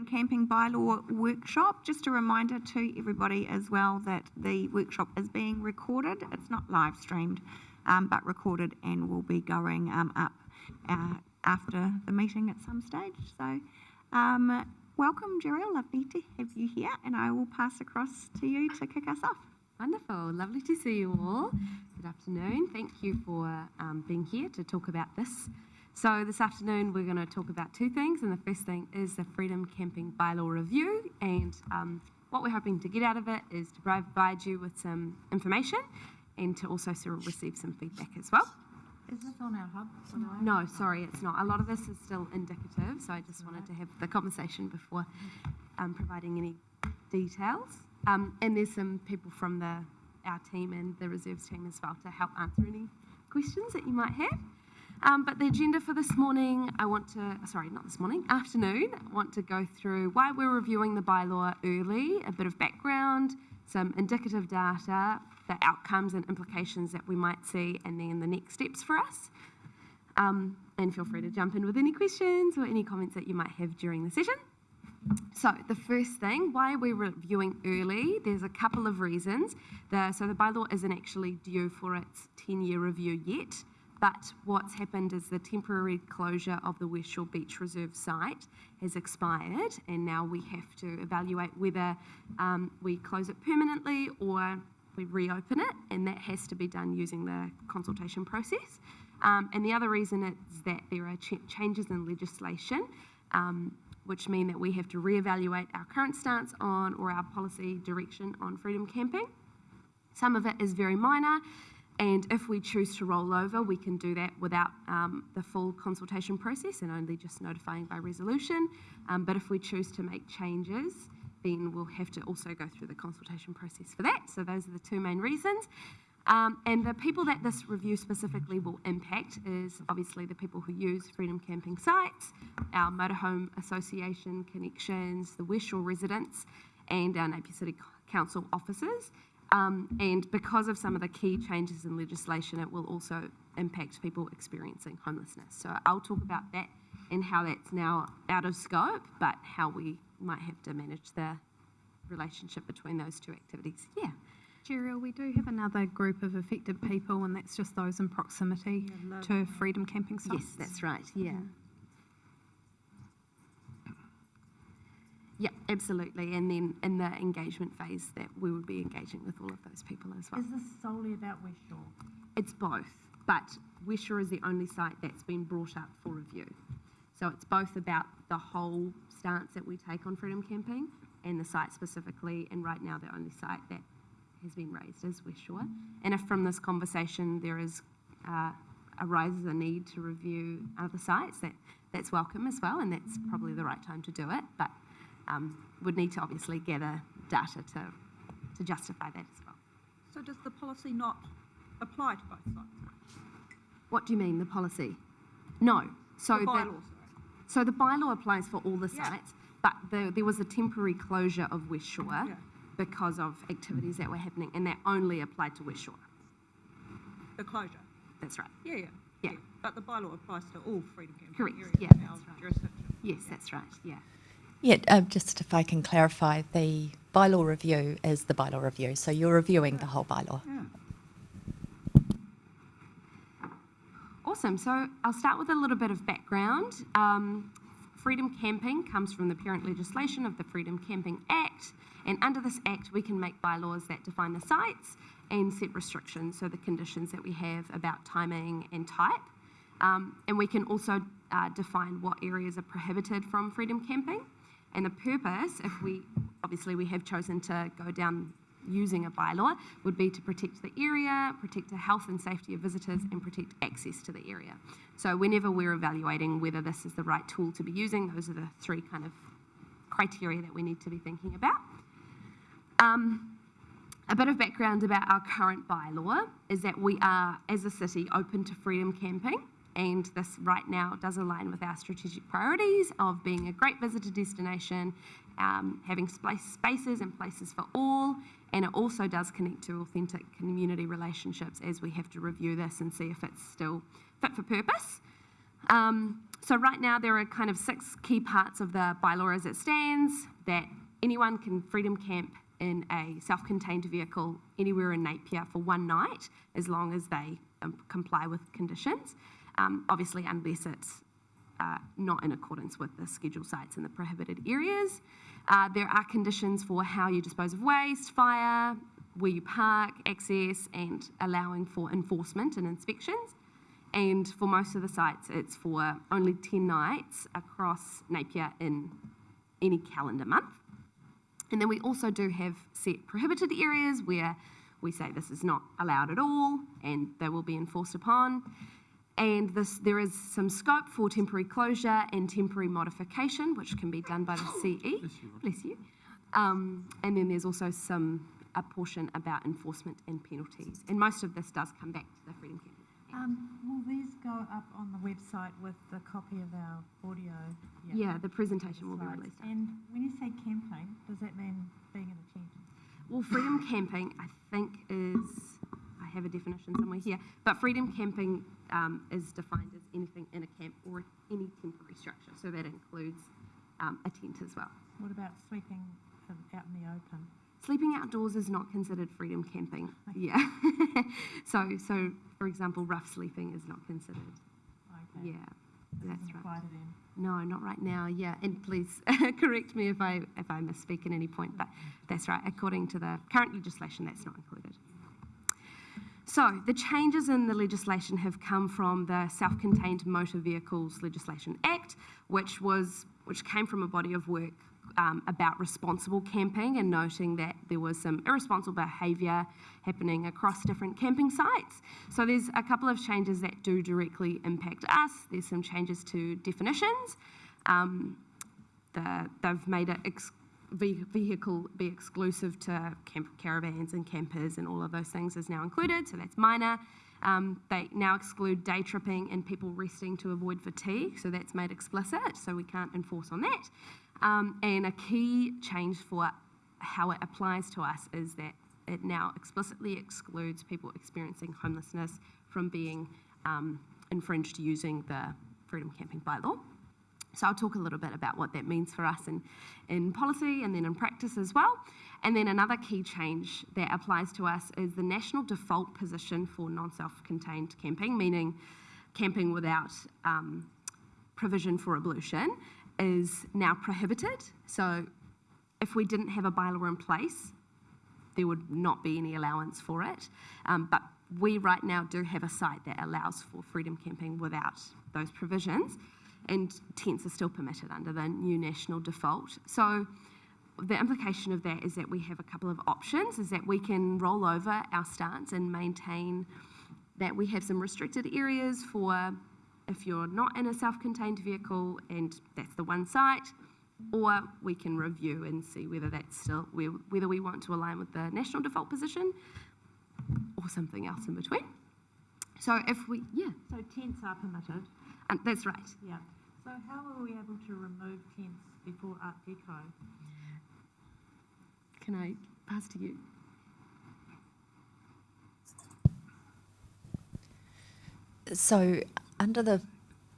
Camping bylaw workshop. Just a reminder to everybody as well that the workshop is being recorded. It's not live streamed, but recorded and will be going up after the meeting at some stage. So welcome, Jeriel. Lovely to have you here, and I will pass across to you to kick us off. Wonderful. Lovely to see you all. Good afternoon. Thank you for being here to talk about this. So this afternoon we're going to talk about two things, and the first thing is the Freedom Camping Bylaw Review, and what we're hoping to get out of it is to provide you with some information and to also sort of receive some feedback as well. Is this on our hub? No, sorry, it's not. A lot of this is still indicative, so I just wanted to have the conversation before providing any details. And there's some people from our team and the reserves team as well to help answer any questions that you might have. But the agenda for this morning, afternoon, I want to go through why we're reviewing the bylaw early, a bit of background, some indicative data, the outcomes and implications that we might see, and then the next steps for us. And feel free to jump in with any questions or any comments that you might have during the session. So the first thing, why we're reviewing early, there's a couple of reasons. So the bylaw isn't actually due for its 10-year review yet. But what's happened is the temporary closure of the West Shore Beach Reserve site has expired, and now we have to evaluate whether we close it permanently or we reopen it, and that has to be done using the consultation process. And the other reason is that there are changes in legislation, which mean that we have to reevaluate our current stance on or our policy direction on freedom camping. Some of it is very minor, and if we choose to roll over, we can do that without the full consultation process and only just notifying by resolution. But if we choose to make changes, then we'll have to also go through the consultation process for that. So those are the two main reasons. And the people that this review specifically will impact is obviously the people who use freedom camping sites, our motorhome association connections, the West Shore residents, and our Napier City Council officers. And because of some of the key changes in legislation, it will also impact people experiencing homelessness. So I'll talk about that and how that's now out of scope, but how we might have to manage the relationship between those two activities. Yeah. Jeriel, we do have another group of affected people, and that's just those in proximity to freedom camping sites. Yes, that's right, yeah. Yeah, absolutely. And then in the engagement phase that we would be engaging with all of those people as well. Is this solely about West Shore? It's both, but West Shore is the only site that's been brought up for review. So it's both about the whole stance that we take on freedom camping and the site specifically, and right now the only site that has been raised is West Shore. And if from this conversation there arises a need to review other sites, that's welcome as well, and that's probably the right time to do it. But would need to obviously gather data to justify that as well. So does the policy not apply to both sites? What do you mean, the policy? No. So the bylaw applies for all the sites, but there was a temporary closure of West Shore because of activities that were happening, and that only applied to West Shore. The closure? That's right. Yeah. But the bylaw applies to all freedom camping Correct. areas Yeah, in our that's right. jurisdiction. Yes, that's right. Yeah. Yeah, just if I can clarify, the bylaw review is the bylaw review, so you're reviewing the whole bylaw. Yeah. Awesome. So I'll start with a little bit of background. Freedom camping comes from the parent legislation of the Freedom Camping Act, and under this act we can make bylaws that define the sites and set restrictions, so the conditions that we have about timing and type. And we can also define what areas are prohibited from freedom camping. And the purpose, if we have chosen to go down using a bylaw, would be to protect the area, protect the health and safety of visitors, and protect access to the area. So whenever we're evaluating whether this is the right tool to be using, those are the three kind of criteria that we need to be thinking about. A bit of background about our current bylaw is that we are, as a city, open to freedom camping. And this right now does align with our strategic priorities of being a great visitor destination, having spaces and places for all, and it also does connect to authentic community relationships as we have to review this and see if it's still fit for purpose. So right now there are kind of 6 key parts of the bylaw as it stands, that anyone can freedom camp in a self-contained vehicle anywhere in Napier for one night, as long as they comply with conditions, obviously unless it's not in accordance with the schedule sites in the prohibited areas. There are conditions for how you dispose of waste, fire, where you park, access, and allowing for enforcement and inspections. And for most of the sites, it's for only 10 nights across Napier in any calendar month. And then we also do have set prohibited areas where we say this is not allowed at all and they will be enforced upon. And there is some scope for temporary closure and temporary modification, which can be done by the CE. Bless you. And then there's also a portion about enforcement and penalties. And most of this does come back to the Freedom Camp. Will these go up on the website with the copy of our audio? Yeah, the presentation will be slides? released. And when you say camping, does that mean being in a tent? Well, freedom camping, I think, I have a definition somewhere here, but freedom camping is defined as anything in a camp or any temporary structure. So that includes a tent as well. What about sleeping out in the open? Sleeping outdoors is not considered freedom camping. Yeah. So for example, rough sleeping is not considered. Okay. Yeah, that's Doesn't right. apply to them. No, not right now. Yeah, and please correct me if I misspeak at any point. But that's right. According to the current legislation, that's not included. So the changes in the legislation have come from the Self-Contained Motor Vehicles Legislation Act, which came from a body of work about responsible camping and noting that there was some irresponsible behaviour happening across different camping sites. So there's a couple of changes that do directly impact us. There's some changes to definitions. They've made it vehicle be exclusive to caravans and campers, and all of those things is now included, so that's minor. They now exclude day tripping and people resting to avoid fatigue, so that's made explicit, so we can't enforce on that. And a key change for how it applies to us is that it now explicitly excludes people experiencing homelessness from being infringed using the Freedom Camping Bylaw. So I'll talk a little bit about what that means for us in policy and then in practice as well. And then another key change that applies to us is the national default position for non-self-contained camping, meaning camping without provision for ablution, is now prohibited. So if we didn't have a bylaw in place, there would not be any allowance for it. But we right now do have a site that allows for freedom camping without those provisions, and tents are still permitted under the new national default. So the implication of that is that we have a couple of options, is that we can roll over our stance and maintain that we have some restricted areas for if you're not in a self-contained vehicle and that's the one site, or we can review and see whether that's still, whether we want to align with the national default position or something else in between. So if we, So tents are permitted? that's right. Yeah. So how are we able to remove tents before Art Deco? Can I pass to you? So under the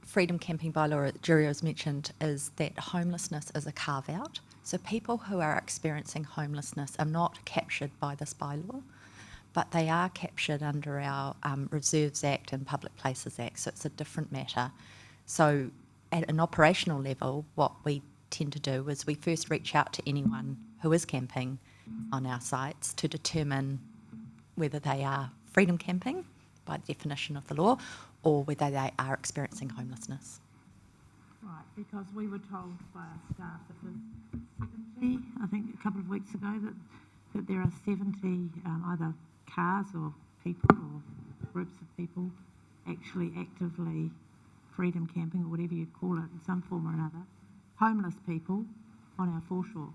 Freedom Camping Bylaw, Jury has mentioned, is that homelessness is a carve-out. So people who are experiencing homelessness are not captured by this bylaw, but they are captured under our Reserves Act and Public Places Act, so it's a different matter. So at an operational level, what we tend to do is we first reach out to anyone who is camping on our sites to determine whether they are freedom camping by the definition of the law, or whether they are experiencing homelessness. Right, because we were told by our staff that there's 70, I think a couple of weeks ago, that there are 70 either cars or people or groups of people actually actively freedom camping, or whatever you call it, in some form or another, homeless people on our foreshore.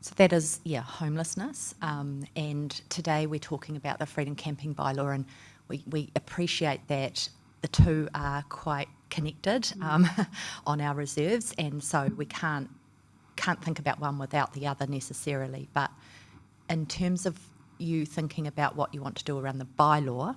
So that is, homelessness. And today we're talking about the Freedom Camping Bylaw, and we appreciate that the two are quite connected on our reserves, and so we can't think about one without the other necessarily. But in terms of you thinking about what you want to do around the bylaw,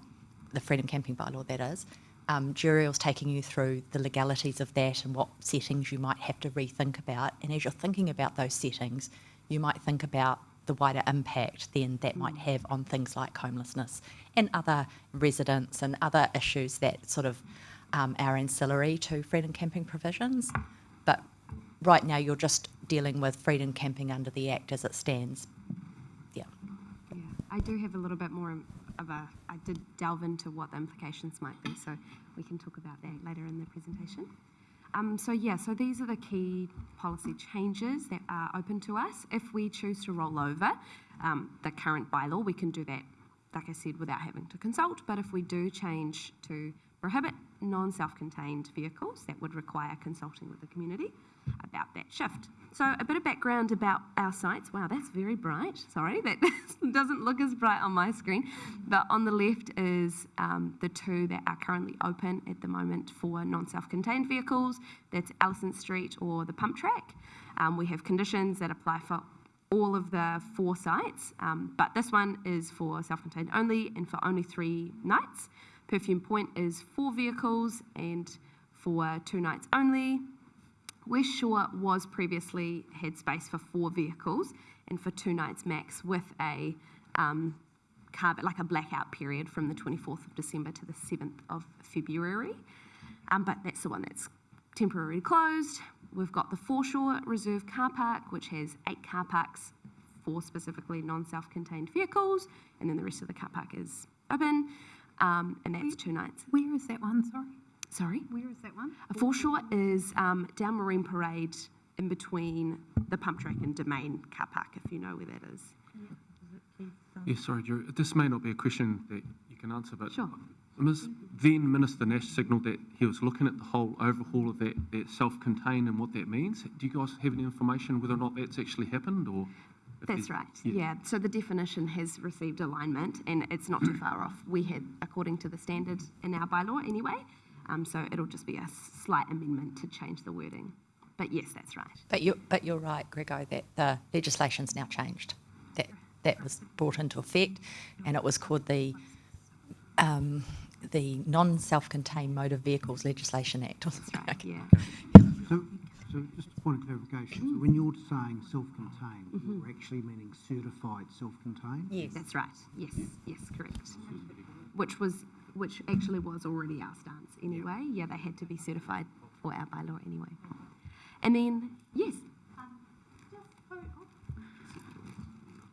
the Freedom Camping Bylaw that is, Juriel's taking you through the legalities of that and what settings you might have to rethink about. And as you're thinking about those settings, you might think about the wider impact then that might have on things like homelessness and other residents and other issues that sort of are ancillary to freedom camping provisions. But right now you're just dealing with freedom camping under the Act as it stands. Yeah. Yeah, I do have a little bit more I did delve into what the implications might be, so we can talk about that later in the presentation. So these are the key policy changes that are open to us. If we choose to roll over the current bylaw, we can do that, like I said, without having to consult. But if we do change to prohibit non-self-contained vehicles, that would require consulting with the community about that shift. So a bit of background about our sites. Wow, that's very bright. Sorry, that doesn't look as bright on my screen. But on the left is the two that are currently open at the moment for non-self-contained vehicles. That's Allison Street or the Pump Track. We have conditions that apply for all of the 4 sites, but this one is for self-contained only and for only 3 nights. Perfume Point is 4 vehicles and for 2 nights only. West Shore was previously had space for 4 vehicles and for 2 nights max with a like a blackout period from the 24th of December to the 7th of February. But that's the one that's temporarily closed. We've got the Foreshore Reserve Car Park, which has 8 car parks for specifically non-self-contained vehicles, and then the rest of the car park is open, and that's 2 nights. Where is that one, sorry? Sorry? Where is that one? Foreshore is down Marine Parade in between the Pump Track and Domain car park, if you know where that is. Yes, sorry, Jerry. This may not be a question that you can answer, but Sure. then Minister Nash signalled that he was looking at the whole overhaul of that self-contained and what that means. Do you guys have any information whether or not that's actually happened, or? That's right, yeah. So the definition has received alignment and it's not too far off. We had, according to the standard in our bylaw anyway, so it'll just be a slight amendment to change the wording. But yes, that's right. But you're right, Grego, that the legislation's now changed. That was brought into effect, and it was called the Non-Self-Contained Motor Vehicles Legislation Act. That's right, yeah. So just a point of clarification. So when you're saying self-contained, you're actually meaning certified self-contained? Yes. That's right, yes, correct. Which actually was already our stance anyway. Yeah, they had to be certified for our bylaw anyway. And then, yes.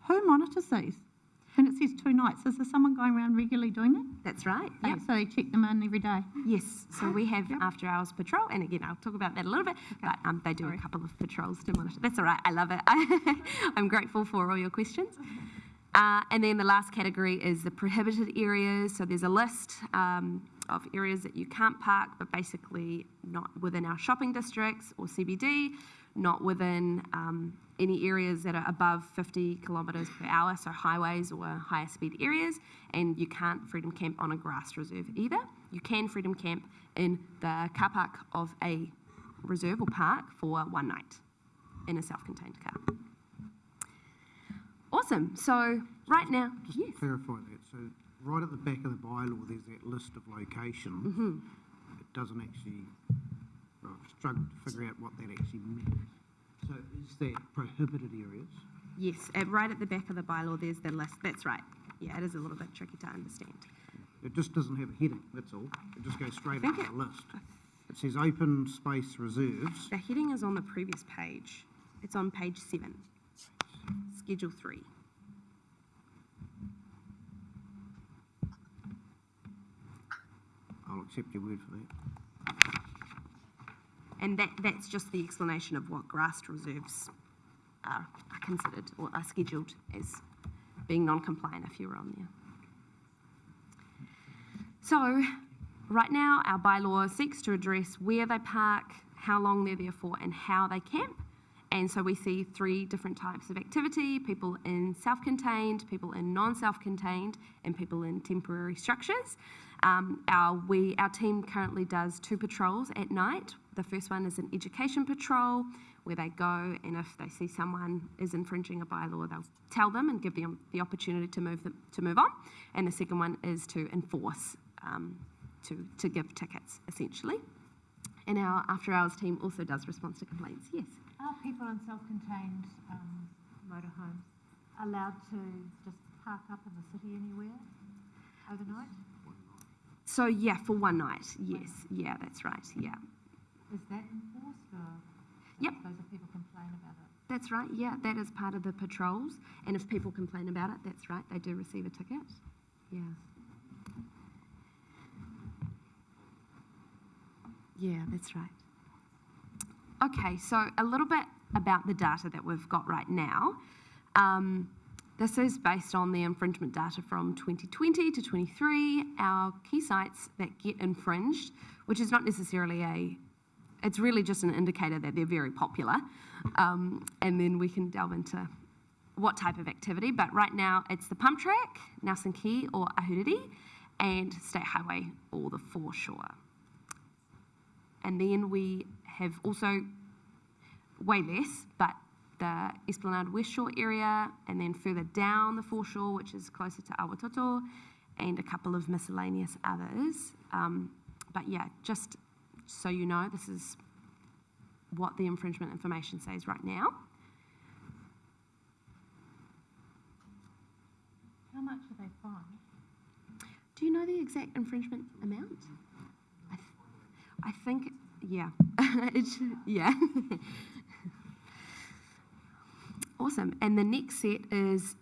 Who monitors these? And it says 2 nights. Is there someone going around regularly doing that? That's right. Yeah. So they check them in every day. Yes, so we have after hours patrol, and again, I'll talk about that a little bit, but they do a couple of patrols to monitor. That's all right, I love it. I'm grateful for all your questions. And then the last category is the prohibited areas. So there's a list of areas that you can't park, but basically not within our shopping districts or CBD, not within any areas that are above 50 kilometres per hour, so highways or higher speed areas, and you can't freedom camp on a grass reserve either. You can freedom camp in the car park of a reserve or park for 1 night in a self-contained car. Awesome, so right now, Just to clarify that, so right at the back of the bylaw, there's that list of locations. It doesn't actually, I've struggled to figure out what that actually means. So is that prohibited areas? Yes, right at the back of the bylaw, there's the list. That's right. Yeah, it is a little bit tricky to understand. It just doesn't have a heading, that's all. It just goes straight think up the list. It says open space reserves. The heading is on the previous page. It's on page 7, Schedule 3. I'll accept your word for that. And that's just the explanation of what grassed reserves are considered or are scheduled as being non-compliant if you're on there. So right now our bylaw seeks to address where they park, how long they're there for, and how they camp. And so we see 3 different types of activity: people in self-contained, people in non-self-contained, and people in temporary structures. Our team currently does 2 patrols at night. The first one is an education patrol where they go, and if they see someone is infringing a bylaw, they'll tell them and give them the opportunity to move on. And the second one is to enforce to give tickets, essentially. And our after-hours team also does response to complaints, yes. Are people in self-contained motorhomes allowed to just park up in the city anywhere overnight? So, yeah, for one night, yes. Yeah, that's right, yeah. Is that enforced or? Yep. I suppose if people complain about it. That's right, yeah, that is part of the patrols. And if people complain about it, that's right, they do receive a ticket. Yeah. Yeah, that's right. Okay, so a little bit about the data that we've got right now. This is based on the infringement data from 2020 to 23, our key sites that get infringed, which is not necessarily it's really just an indicator that they're very popular. And then we can delve into what type of activity. But right now, it's the Pump Track, Nelson Quay or Ahuriri, and State Highway or the foreshore. And then we have also way less, but the Esplanade West Shore area, and then further down the foreshore, which is closer to Awatoto, and a couple of miscellaneous others. But yeah, just so you know, this is what the infringement information says right now. How much are they fined? Do you know the exact infringement amount? I think, yeah. Yeah. Awesome. And the next set is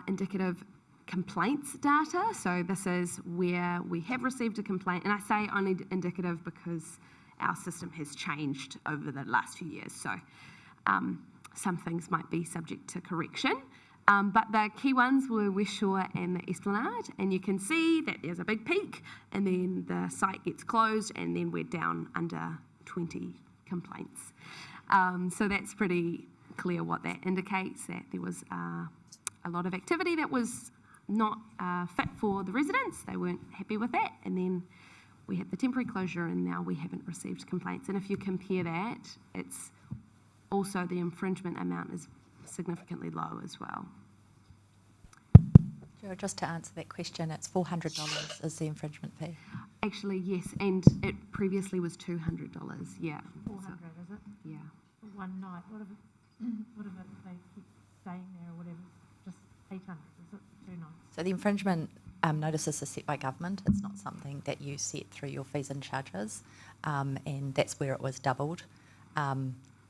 indicative complaints data. So this is where we have received a complaint. And I say only indicative because our system has changed over the last few years. So some things might be subject to correction. But the key ones were West Shore and the Esplanade, and you can see that there's a big peak, and then the site gets closed, and then we're down under 20 complaints. So that's pretty clear what that indicates, that there was a lot of activity that was not fit for the residents. They weren't happy with that, and then we had the temporary closure, and now we haven't received complaints. And if you compare that, it's also the infringement amount is significantly low as well. Just to answer that question, it's $400 is the infringement fee. Actually, yes, and it previously was $200, yeah. 400, is it? Yeah. For one night. What if they keep staying there or whatever? Just 800, is it? 2 nights? So the infringement notices are set by government. It's not something that you set through your fees and charges, and that's where it was doubled.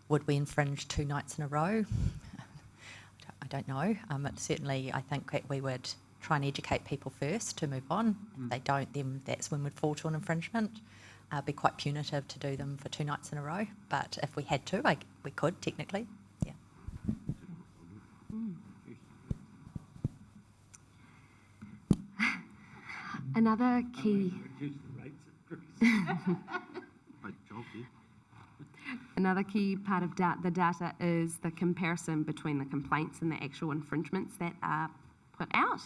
Would we infringe 2 nights in a row? I don't know. But certainly, I think that we would try and educate people first to move on. If they don't, then that's when we'd fall to an infringement. Be quite punitive to do them for 2 nights in a row. But if we had to, we could technically. Yeah. Another key. Another key part of the data is the comparison between the complaints and the actual infringements that are put out.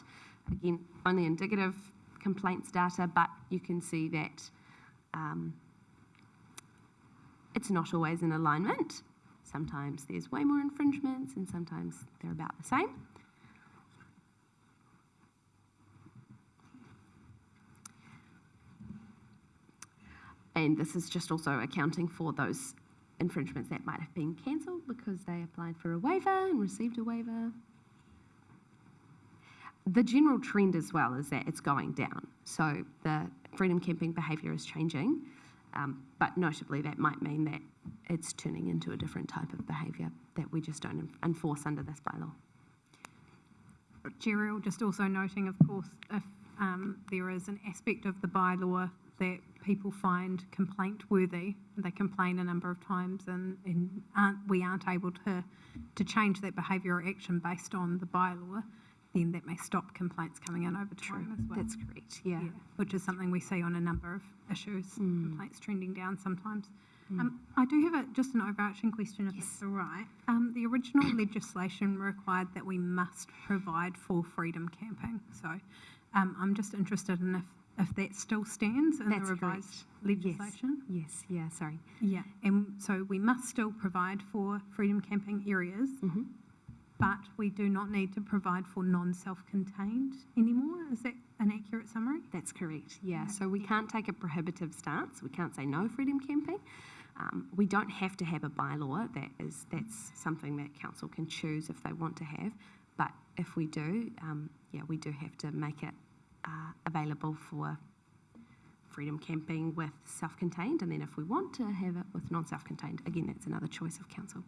Again, only indicative complaints data, but you can see that it's not always in alignment. Sometimes there's way more infringements and sometimes they're about the same. And this is just also accounting for those infringements that might have been cancelled because they applied for a waiver and received a waiver. The general trend as well is that it's going down. So the freedom camping behaviour is changing, but notably that might mean that it's turning into a different type of behaviour that we just don't enforce under this bylaw. Gerald, just also noting, of course, if there is an aspect of the bylaw that people find complaint worthy, they complain a number of times and we aren't able to change that behaviour or action based on the bylaw, then that may stop complaints coming in over time as well. That's correct, yeah. Which is something we see on a number of issues, complaints trending down sometimes. I do have just an overarching question, if it's all right. The original legislation required that we must provide for freedom camping. So I'm just interested in if that still stands in That's the revised correct. legislation. Yes, yeah, sorry. Yeah, and so we must still provide for freedom camping areas, but we do not need to provide for non-self-contained anymore. Is an accurate summary? That's correct, yeah. So we can't take a prohibitive stance. We can't say no freedom camping. We don't have to have a bylaw. That's something that council can choose if they want to have. But if we do, we do have to make it available for freedom camping with self-contained. And then if we want to have it with non-self-contained, again, that's another choice of council.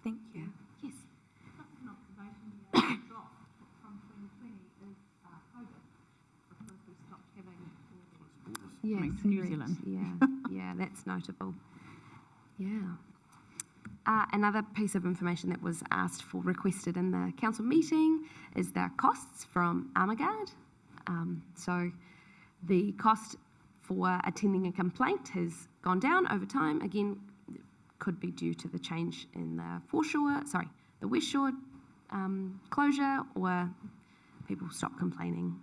Thank you. Yes. An observation drop from 2020 is COVID, because we stopped having Yes, coming to New correct. Zealand. Yeah, that's notable. Yeah. Another piece of information that was asked for, requested in the council meeting, is the costs from Armaguard. So the cost for attending a complaint has gone down over time. Again, could be due to the change in the West Shore closure, or people stop complaining.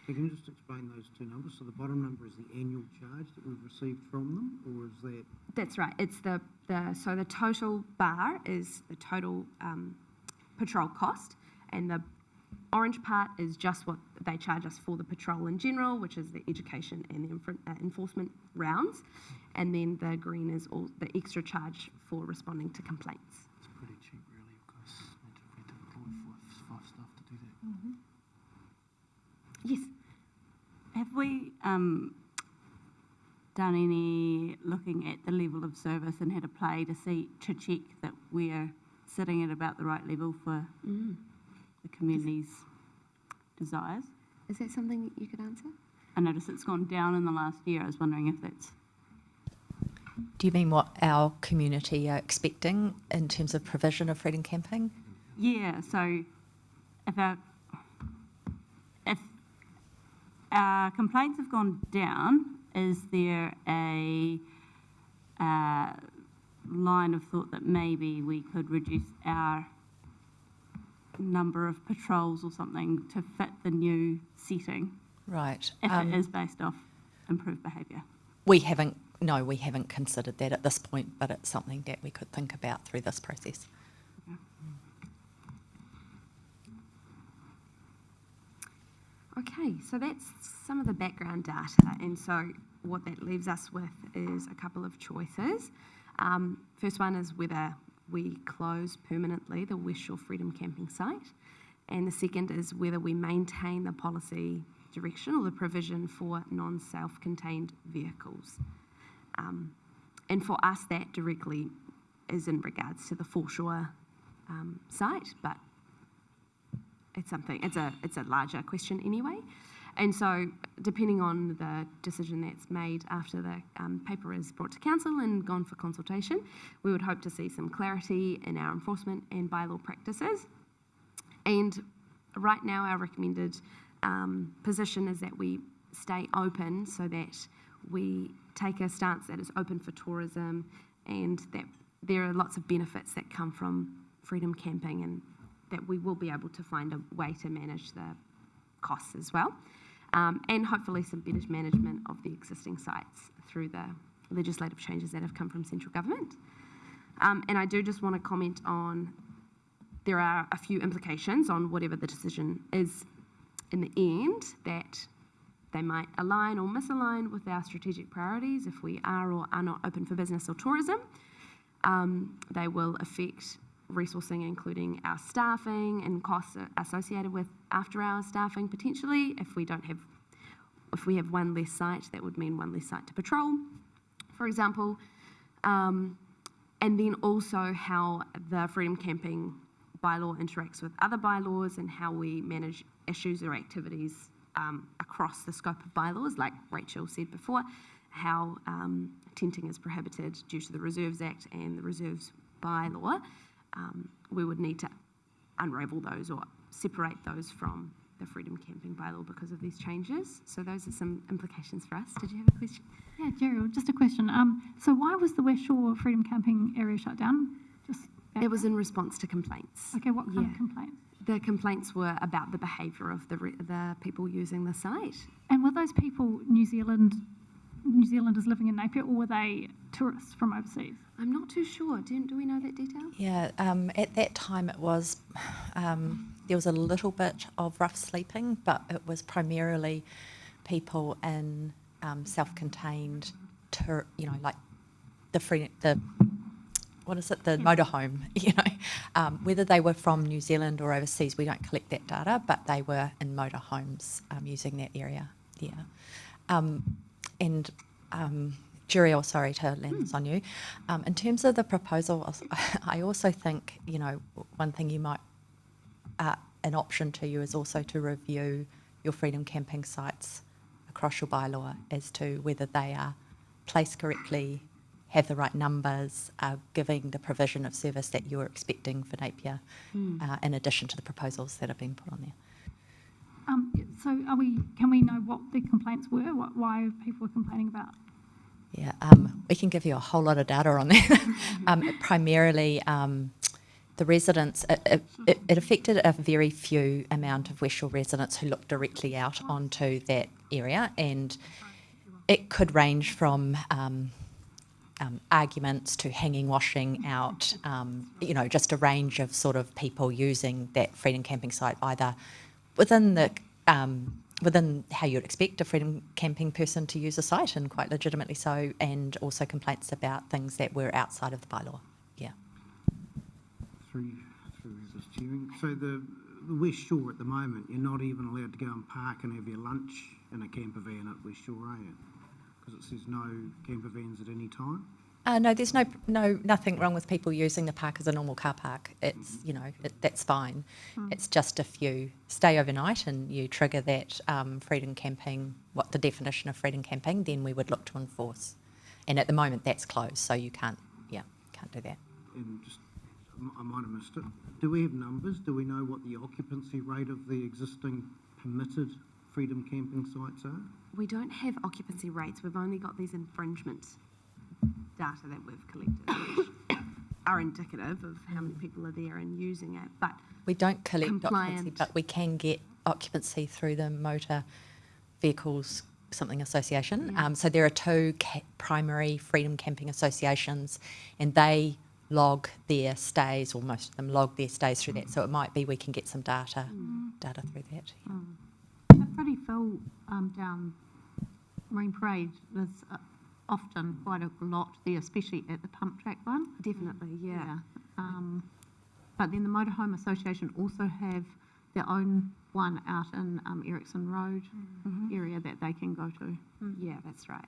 So can you just explain those two numbers? So the bottom number is the annual charge that we've received from them, or is that? That's right. It's the total bar is the total patrol cost, and the orange part is just what they charge us for the patrol in general, which is the education and the enforcement rounds, and then the green is all the extra charge for responding to complaints. It's pretty cheap, really, because we had to deploy five staff to do that. Yes. Have we done any looking at the level of service and had a play to check that we're sitting at about the right level for the community's desires? Is that something you could answer? I noticed it's gone down in the last year. I was wondering if that's... Do you mean what our community are expecting in terms of provision of freedom camping? Yeah, so if our complaints have gone down, is there a line of thought that maybe we could reduce our number of patrols or something to fit the new setting, Right. if it is based off improved behaviour? We haven't considered that at this point, but it's something that we could think about through this process. Okay, so that's some of the background data, and so what that leaves us with is a couple of choices. First one is whether we close permanently the West Shore Freedom Camping site, and the second is whether we maintain the policy direction or the provision for non-self-contained vehicles. And for us, that directly is in regards to the Foreshore site, but it's a larger question anyway. And so depending on the decision that's made after the paper is brought to council and gone for consultation, we would hope to see some clarity in our enforcement and bylaw practices. And right now our recommended position is that we stay open, so that we take a stance that is open for tourism, and that there are lots of benefits that come from freedom camping, and that we will be able to find a way to manage the costs as well, and hopefully some better management of the existing sites through the legislative changes that have come from central government. And I do just want to comment on, there are a few implications on whatever the decision is in the end, that they might align or misalign with our strategic priorities if we are or are not open for business or tourism. They will affect resourcing, including our staffing and costs associated with after-hours staffing potentially. If we have one less site, that would mean one less site to patrol, for example. And then also how the freedom camping bylaw interacts with other bylaws, and how we manage issues or activities across the scope of bylaws, like Rachel said before, how tenting is prohibited due to the Reserves Act and the Reserves bylaw. We would need to unravel those or separate those from the freedom camping bylaw because of these changes. So those are some implications for us. Did you have a question? Yeah, Gerald, just a question. So why was the West Shore Freedom Camping area shut down? It was in response to complaints. Okay, what kind of Yeah. complaints? The complaints were about the behaviour of the people using the site. And were those people New Zealanders living in Napier, or were they tourists from overseas? I'm not too sure. Do we know that detail? Yeah, at that time it was, there was a little bit of rough sleeping, but it was primarily people in self-contained, like the motorhome, whether they were from New Zealand or overseas, we don't collect that data, but they were in motorhomes using that area, Juriel, sorry to land this on you. In terms of the proposal, I also think, one thing you might, an option to you is also to review your freedom camping sites across your bylaw as to whether they are placed correctly, have the right numbers, are giving the provision of service that you're expecting for Napier, in addition to the proposals that have been put on there. So can we know what the complaints were, why people were complaining about? Yeah, we can give you a whole lot of data on that. Primarily, the residents, it affected a very few amount of West Shore residents who looked directly out onto that area, and it could range from arguments to hanging washing out, just a range of sort of people using that freedom camping site either within the within how you'd expect a freedom camping person to use a site, and quite legitimately so, and also complaints about things that were outside of the bylaw. Yeah. Through this chairing. So the West Shore at the moment, you're not even allowed to go and park and have your lunch in a camper van at West Shore, are you? Because it says no camper vans at any time. No, there's nothing wrong with people using the park as a normal car park. It's, that's fine. It's just if you stay overnight and you trigger that freedom camping, what the definition of freedom camping, then we would look to enforce. And at the moment that's closed, so you can't do that. And just, I might have missed it. Do we have numbers? Do we know what the occupancy rate of the existing permitted freedom camping sites are? We don't have occupancy rates. We've only got these infringement data that we've collected, which are indicative of how many people are there and using it. But we don't collect occupancy, compliant. but we can get occupancy through the Motor Vehicles something association. Yeah. So there are two primary freedom camping associations, and they log their stays, or most of them log their stays through that. So it might be we can get some data through that. Yeah. They're pretty full down Marine Parade. There's often quite a lot there, especially at the pump track one. Definitely, yeah. But then the Motorhome Association also have their own one out in Ericsson Road area that they can go to. Yeah, that's right.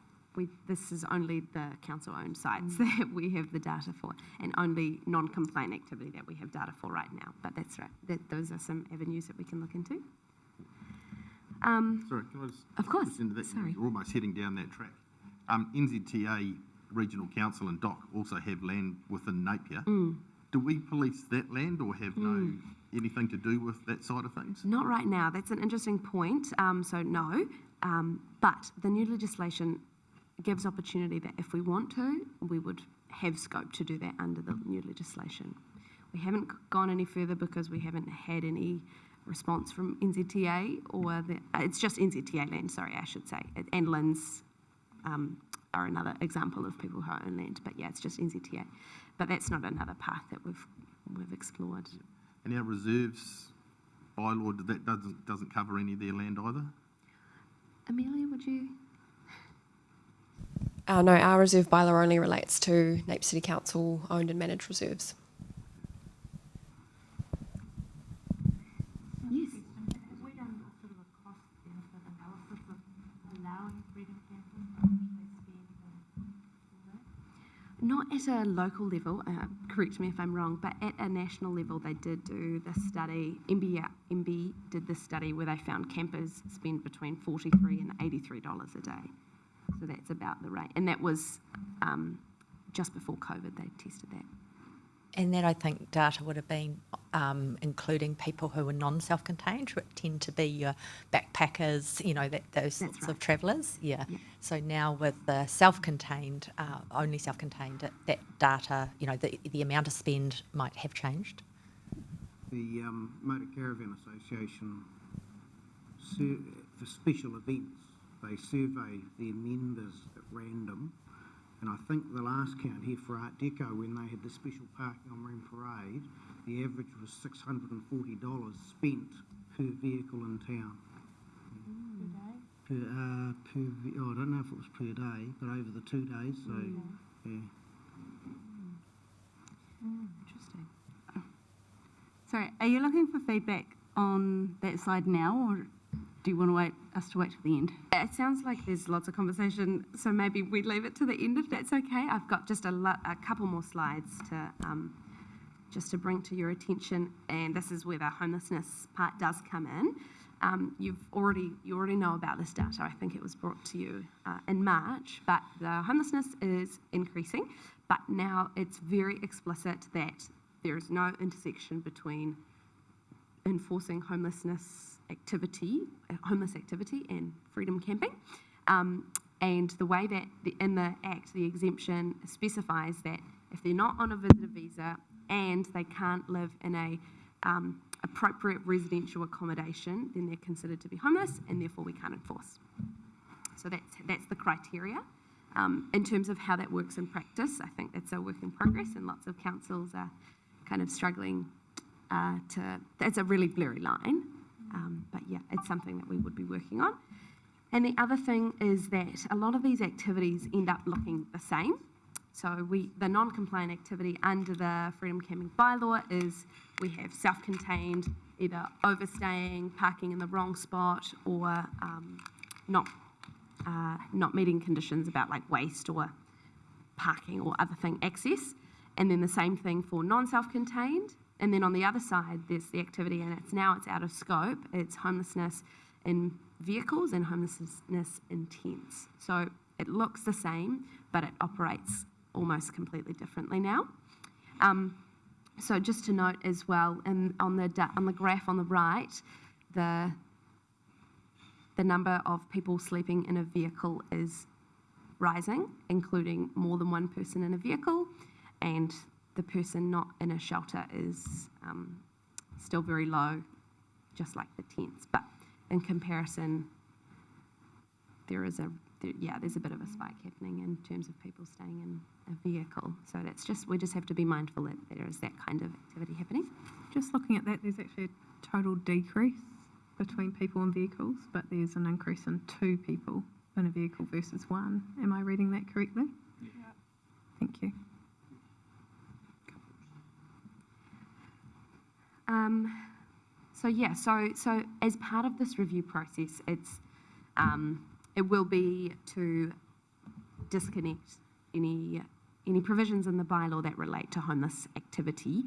This is only the council-owned sites that we have the data for, and only non-complaint activity that we have data for right now. But that's right. Those are some avenues that we can look into. Sorry, can I just... Of course. Just into that? Sorry. You're almost heading down that track. NZTA Regional Council and DOC also have land within Napier. Do we police that land or have no anything to do with that side of things? Not right now. That's an interesting point. So no, but the new legislation gives opportunity that if we want to, we would have scope to do that under the new legislation. We haven't gone any further because we haven't had any response from NZTA, or it's just NZTA land, sorry, I should say, and LINZ are another example of people who own land, but yeah, it's just NZTA. But that's not another path that we've explored. And our reserves bylaw, that doesn't cover any of their land either? Amelia, would you? No, our reserve bylaw only relates to Napier City Council owned and managed reserves. Yes. Have we done sort of a cost-benefit analysis of allowing freedom camping? Not at a local level, correct me if I'm wrong, but at a national level they did do the study, MB did the study where they found campers spend between $43 and $83 a day. So that's about the rate. And that was just before COVID they tested that. And that, I think, data would have been including people who were non-self-contained, which tend to be your backpackers, those sorts of travellers. Yeah. So now with the self-contained, only self-contained, that data, the amount of spend might have changed. the Motor Caravan Association, for special events, they survey their members at random. And I think the last count here for Art Deco, when they had the special parking on Marine Parade, the average was $640 spent per vehicle in town. I don't know if it was per day, but over the 2 days, so, yeah. Interesting. Sorry, are you looking for feedback on that slide now, or do you want to wait till the end? It sounds like there's lots of conversation, so maybe we leave it to the end if that's okay. I've got just a couple more slides to just to bring to your attention, and this is where the homelessness part does come in. You already know about this data. I think it was brought to you in March, but the homelessness is increasing. But now it's very explicit that there is no intersection between enforcing homeless activity and freedom camping. And the way that in the Act, the exemption specifies that if they're not on a visitor visa and they can't live in a appropriate residential accommodation, then they're considered to be homeless, and therefore we can't enforce. So that's the criteria. In terms of how that works in practice, I think it's a work in progress, and lots of councils are kind of struggling it's a really blurry line. But yeah, it's something that we would be working on. And the other thing is that a lot of these activities end up looking the same. So the non-compliant activity under the Freedom Camping bylaw is we have self-contained, either overstaying, parking in the wrong spot, or not meeting conditions about like waste or parking or other thing access. And then the same thing for non-self-contained. And then on the other side, there's the activity, and it's out of scope. It's homelessness in vehicles and homelessness in tents. So it looks the same, but it operates almost completely differently now. So just to note as well, and on the graph on the right, the number of people sleeping in a vehicle is rising, including more than one person in a vehicle, and the person not in a shelter is still very low, just like the tents. But in comparison, there's a bit of a spike happening in terms of people staying in a vehicle. So we just have to be mindful that there is that kind of activity happening. Just looking at that, there's actually a total decrease between people and vehicles, but there's an increase in 2 people in a vehicle versus 1. Am I reading that correctly? Yeah. Thank you. So as part of this review process, it will be to disconnect any provisions in the bylaw that relate to homeless activity.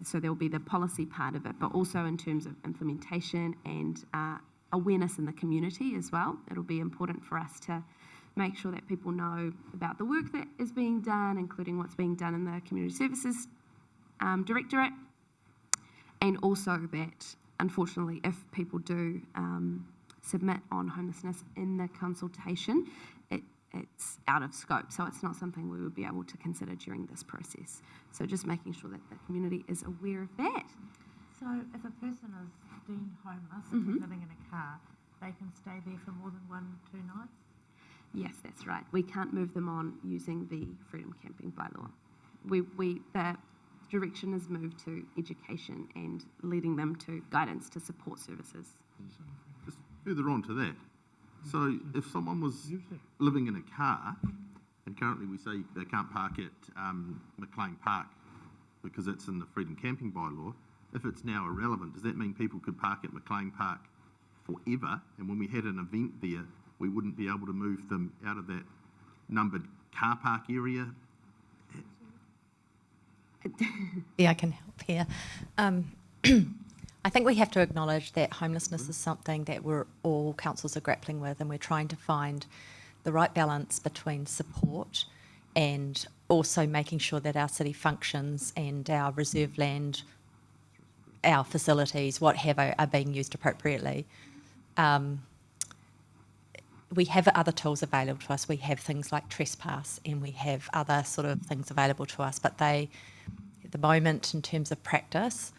So there will be the policy part of it, but also in terms of implementation and awareness in the community as well. It'll be important for us to make sure that people know about the work that is being done, including what's being done in the Community Services Directorate. And also that, unfortunately, if people do submit on homelessness in the consultation, it's out of scope. So it's not something we would be able to consider during this process. So just making sure that the community is aware of that. So if a person is deemed homeless and is living in a car, they can stay there for more than 1-2 nights? Yes, that's right. We can't move them on using the Freedom Camping bylaw. The direction is moved to education and leading them to guidance to support services. Just further on to that, so if someone was living in a car, and currently we say they can't park at McLean Park because it's in the Freedom Camping bylaw, if it's now irrelevant, does that mean people could park at McLean Park forever, and when we had an event there, we wouldn't be able to move them out of that numbered car park area? Yeah, I can help here. I think we have to acknowledge that homelessness is something that all councils are grappling with, and we're trying to find the right balance between support and also making sure that our city functions and our reserve land, our facilities, what have you, are being used appropriately. We have other tools available to us. We have things like trespass, and we have other sort of things available to us, but they, at the moment, in terms of practice,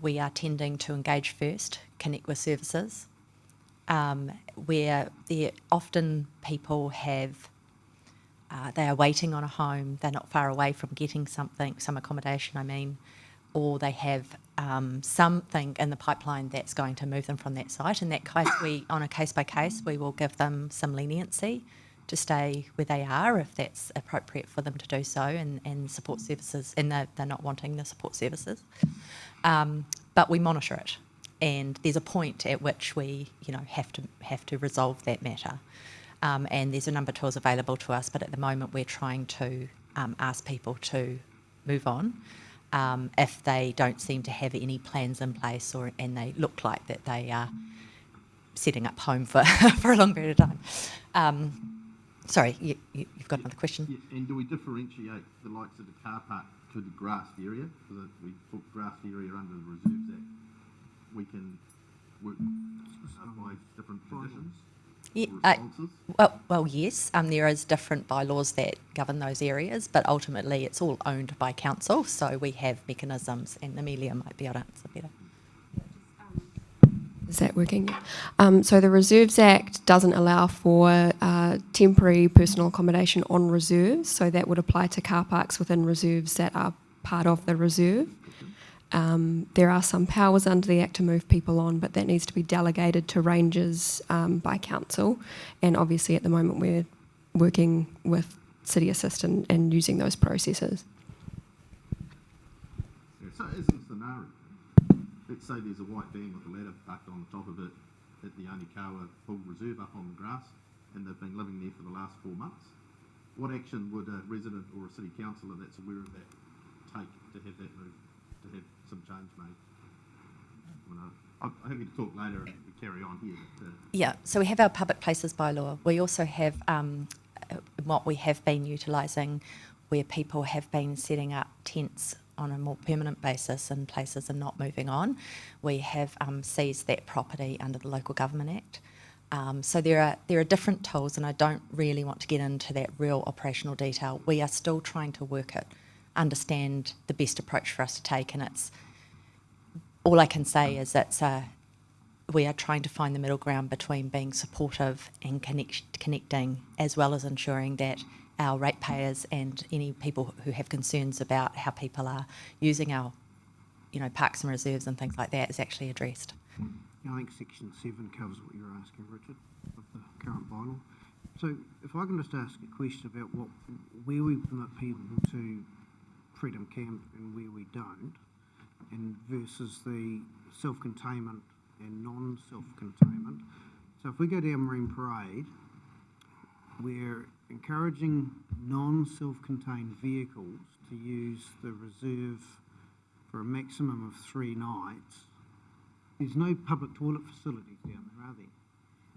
we are tending to engage first, connect with services, where there often people have, they are waiting on a home, they're not far away from getting something, some accommodation, I mean, or they have something in the pipeline that's going to move them from that site. In that case, on a case by case, we will give them some leniency to stay where they are if that's appropriate for them to do so, and support services, and they're not wanting the support services. But we monitor it, and there's a point at which we, have to resolve that matter. And there's a number of tools available to us, but at the moment we're trying to ask people to move on if they don't seem to have any plans in place, and they look like that they are setting up home for for a long period of time. Sorry, you've got another question? Yeah, and do we differentiate the likes of the car park to the grassed area? Because we put grassed area under the Reserves Act. We can work by different conditions? Well, yes, there is different bylaws that govern those areas, but ultimately it's all owned by council, so we have mechanisms, and Amelia might be able to answer better. Is that working? So the Reserves Act doesn't allow for temporary personal accommodation on reserves, so that would apply to car parks within reserves that are part of the reserve. There are some powers under the Act to move people on, but that needs to be delegated to rangers by council, and obviously at the moment we're working with City Assist and using those processes. Yeah, so as a scenario, let's say there's a white van with a ladder parked on the top of it at the Onikawa Full Reserve up on the grass, and they've been living there for the last 4 months. What action would a resident or a city councillor that's aware of that take to have that moved, to have some change made? I'm happy to talk later and we carry on here. But, Yeah, so we have our public places bylaw. We also have what we have been utilising, where people have been setting up tents on a more permanent basis in places and not moving on. We have seized that property under the Local Government Act. So there are different tools, and I don't really want to get into that real operational detail. We are still trying to work it, understand the best approach for us to take, and it's all I can say is we are trying to find the middle ground between being supportive and connecting, as well as ensuring that our ratepayers and any people who have concerns about how people are using our, parks and reserves and things like that is actually addressed. I think Section 7 covers what you're asking, Richard, of the current bylaw. So if I can just ask a question about where we permit people to freedom camp and where we don't, and versus the self-containment and non-self-containment. So if we go down Marine Parade, we're encouraging non-self-contained vehicles to use the reserve for a maximum of 3 nights. There's no public toilet facilities down there, are there?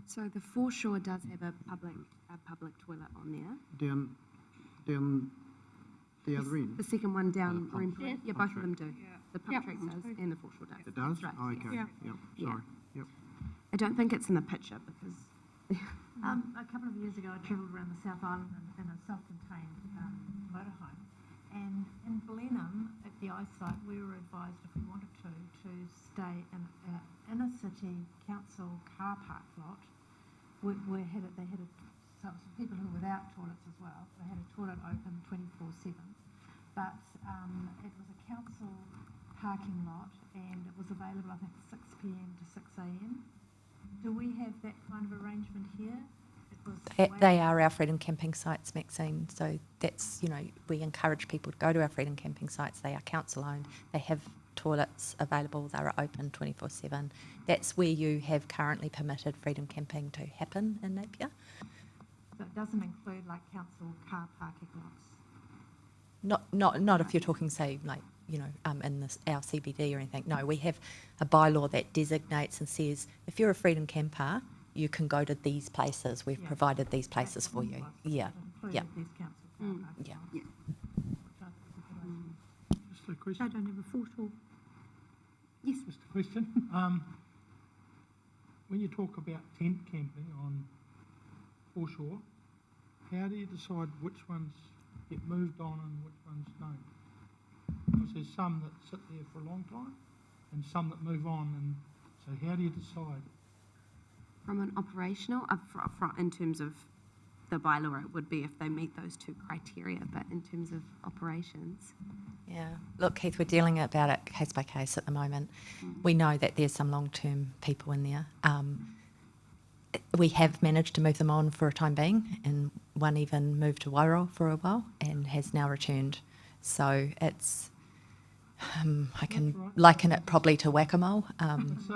So the foreshore does have a public toilet on there. Down the other end? The second one down Marine Parade. Yeah, both of them do. Yeah. The pump track does and the foreshore does. It does? That's right. Oh, okay. Yeah. Yep. Yeah. Sorry. Yep. I don't think it's in the picture because A couple of years ago, I travelled around the South Island in a self-contained motorhome. And in Blenheim, at the eyesight, we were advised if we wanted to stay in an inner city council car park lot. They had some people who were without toilets as well. They had a toilet open 24/7. But it was a council parking lot, and it was available, I think, 6 p.m. to 6 a.m. Do we have that kind of arrangement here? They are our freedom camping sites, Maxine. So that's, we encourage people to go to our freedom camping sites. They are council owned. They have toilets available. They are open 24/7. That's where you have currently permitted freedom camping to happen in Napier. So it doesn't include like council car parking lots? Not if you're talking, say, like, in our CBD or anything. No, we have a bylaw that designates and says, if you're a freedom camper, you can go to these places. We've provided these places for you. Yeah, yeah. These council car parking Yeah. lots. Just a question. I don't have a foreshore. yes, Just a question. When you talk about tent camping on foreshore, how do you decide which ones get moved on and which ones don't? Because there's some that sit there for a long time and some that move on, and so how do you decide? From an operational, in terms of the bylaw, it would be if they meet those two criteria, but in terms of operations. Yeah, look, Keith, we're dealing about it case by case at the moment. We know that there's some long-term people in there. We have managed to move them on for a time being, and one even moved to Wairau for a while and has now returned. So it's, I can liken it probably to whack-a-mole. It's,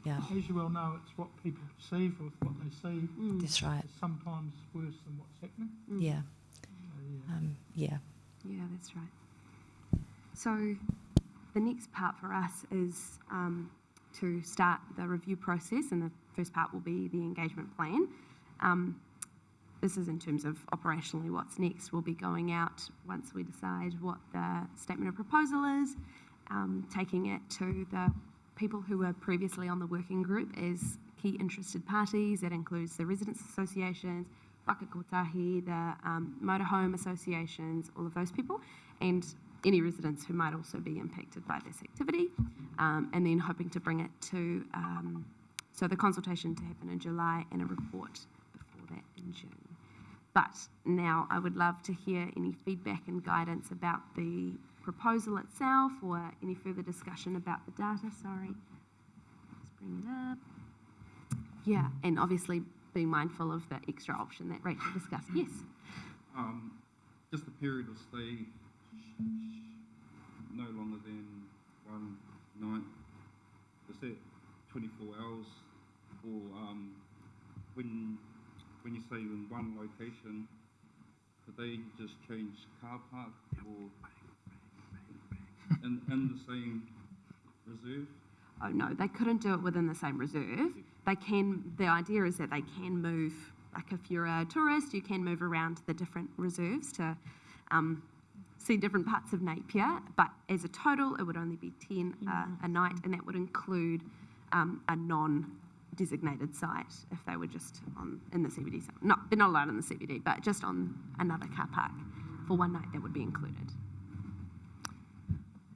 Yeah, as you well know, it's what people perceive with what they see. that's right. Is sometimes worse than what's happening. Yeah, So, yeah. yeah. Yeah, that's right. So the next part for us is to start the review process, and the first part will be the engagement plan. This is in terms of operationally what's next. We'll be going out once we decide what the statement of proposal is, taking it to the people who were previously on the working group as key interested parties. That includes the residents associations, Whakakotahi, the motorhome associations, all of those people, and any residents who might also be impacted by this activity, and then hoping to bring it to, so the consultation to happen in July and a report before that in June. But now I would love to hear any feedback and guidance about the proposal itself, or any further discussion about the data, sorry. Let's bring it up. Yeah, and obviously be mindful of the extra option that Rachel discussed. Yes? Just the period of stay, no longer than 1 night. Is that 24 hours? Or when you say in one location, could they just change car park or in the same reserve? Oh no, they couldn't do it within the same reserve. They can, the idea is that they can move, like if you're a tourist, you can move around the different reserves to see different parts of Napier, but as a total, it would only be 10 a night, and that would include a non-designated site if they were just in the CBD. No, they're not allowed in the CBD, but just on another car park for one night, that would be included.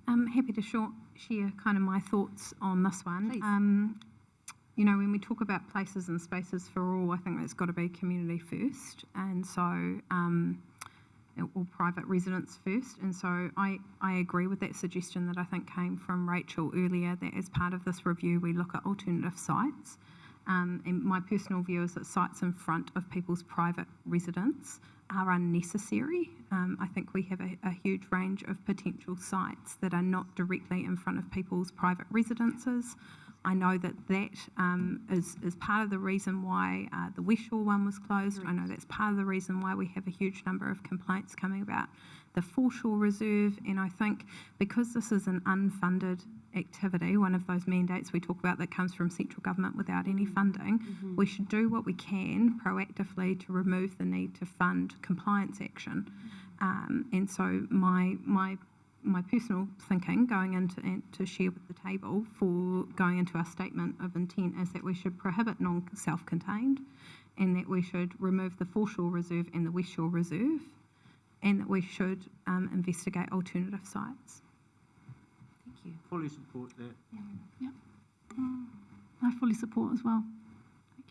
I'm happy to share kind of my thoughts on this one. Please. You know, when we talk about places and spaces for all, I think that's got to be community first, and so or private residents first. And so I agree with that suggestion that I think came from Rachel earlier, that as part of this review we look at alternative sites. And my personal view is that sites in front of people's private residence are unnecessary. I think we have a huge range of potential sites that are not directly in front of people's private residences. I know that is part of the reason why the West Shore one was closed. I know that's part of the reason why we have a huge number of complaints coming about the Foreshore Reserve. And I think because this is an unfunded activity, one of those mandates we talk about that comes from central government without any funding, we should do what we can proactively to remove the need to fund compliance action. And so my personal thinking going into and to share with the table for going into our statement of intent is that we should prohibit non-self-contained, and that we should remove the Foreshore Reserve and the West Shore Reserve, and that we should investigate alternative sites. Thank you. Fully support that. Yeah. I fully support as well.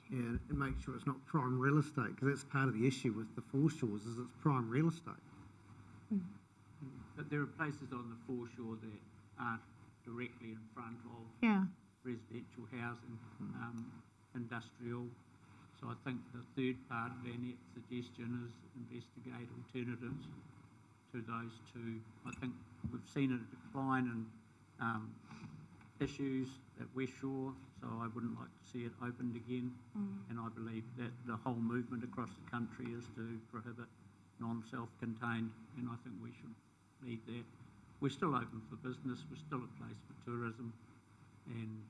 Yeah, and make sure it's not prime real estate, because that's part of the issue with the foreshores, is it's prime real estate. But there are places on the foreshore that aren't directly in front of Yeah. residential housing, industrial. So I think the third part of Annette's suggestion is investigate alternatives to those two. I think we've seen a decline in issues at West Shore, so I wouldn't like to see it opened again. And I believe that the whole movement across the country is to prohibit non-self-contained, and I think we should lead that. We're still open for business, we're still a place for tourism, and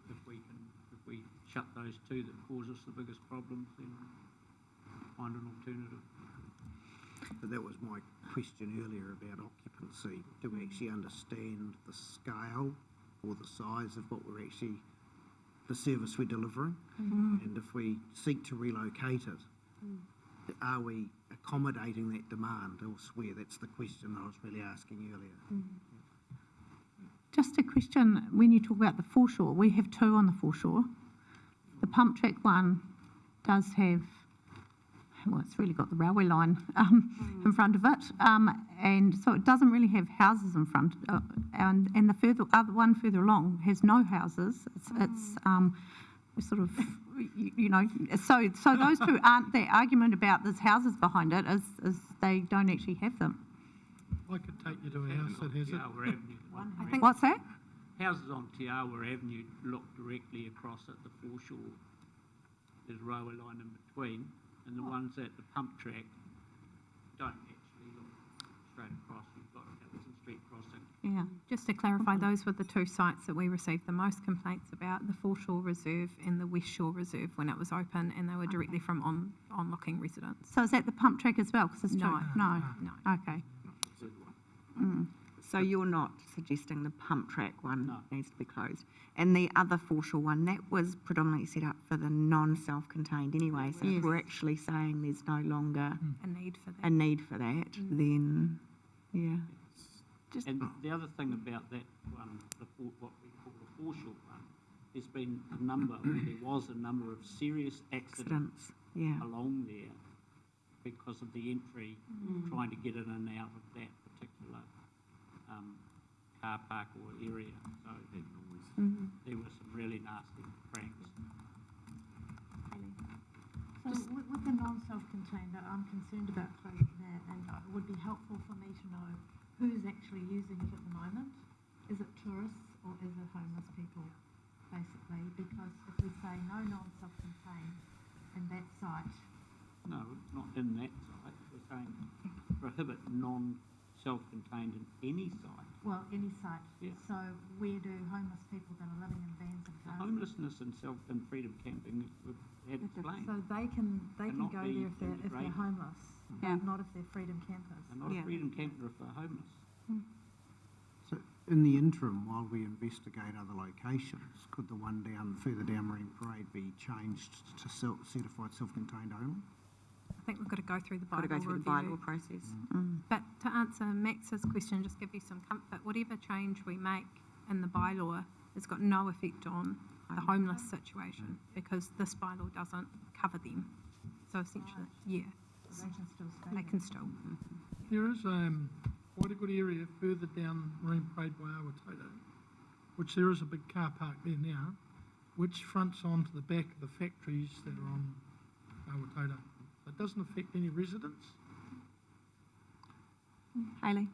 if we shut those two that cause us the biggest problems, then find an alternative. But that was my question earlier about occupancy. Do we actually understand the scale or the size of what we're actually, the service we're delivering? And if we seek to relocate it, are we accommodating that demand elsewhere? That's the question I was really asking earlier. Just a question, when you talk about the foreshore, we have two on the foreshore. The pump track one does have, well, it's really got the railway line in front of it, and so it doesn't really have houses in front, and the other one further along has no houses. It's sort of, you know, so those two aren't, the argument about there's houses behind it is they don't actually have them. I could take you to a house that has it. Tiawa Avenue. What's that? Houses on Tiawa Avenue look directly across at the foreshore. There's a railway line in between, and the ones at the pump track don't actually look straight across. You've got Hamilton Street crossing. Yeah, just to clarify, those were the two sites that we received the most complaints about, the Foreshore Reserve and the West Shore Reserve when it was open, and they were directly from on-looking residents. So is that the pump track as well? 'Cause it's No. two. No. No. Okay. So you're not suggesting the pump track one No. needs to be closed? And the other foreshore one, that was predominantly set up for the non-self-contained anyway, so if we're actually saying there's no longer A need for that. a need for that, then, yeah. And the other thing about that one, what we call the foreshore one, there's been there was a number of serious accidents Yeah. along there because of the entry, trying to get in and out of that particular car park or area. So there were some really nasty pranks. So with the non-self-contained, I'm concerned about closing that, and it would be helpful for me to know who's actually using it at the moment. Is it tourists or is it homeless people, basically? Because if we say no non-self-contained in that site, No, not in that site. We're saying prohibit non-self-contained in any site. well, any site. Yeah. So where do homeless people that are living in vans and The cars? homelessness and freedom camping we've had explained. So they can Cannot go be there if they're integrated. homeless, Yeah. not if they're freedom campers. They're not Yeah. a freedom camper if they're homeless. So in the interim, while we investigate other locations, could the one further down Marine Parade be changed to certified self-contained only? I think we've got to go through the Got to bylaw go through the review. bylaw process. But to answer Max's question, just give you some comfort, whatever change we make in the bylaw, it's got no effect on the homeless situation, because this bylaw doesn't cover them. So essentially, yeah, So they can still stay they there. can still. There is quite a good area further down Marine Parade by Awatoto, which there is a big car park there now, which fronts onto the back of the factories that are on Awatoto. It doesn't affect any residents. Hayley?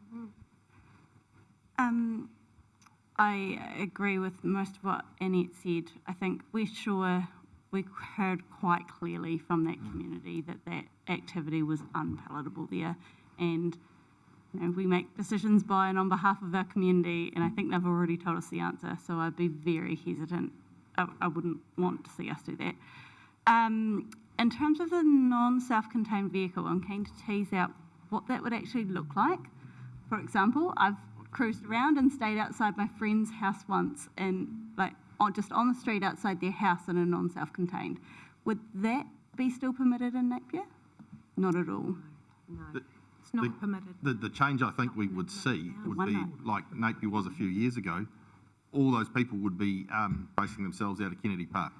I agree with most of what Annette said. I think we heard quite clearly from that community that that activity was unpalatable there. And you know, we make decisions by and on behalf of our community, and I think they've already told us the answer, so I'd be very hesitant. I wouldn't want to see us do that. In terms of the non-self-contained vehicle, I'm keen to tease out what that would actually look like. For example, I've cruised around and stayed outside my friend's house once, and just on the street outside their house in a non-self-contained. Would that be still permitted in Napier? Not at all. It's not permitted. The change I think we would see would Why be not? like Napier was a few years ago. All those people would be basing themselves out of Kennedy Park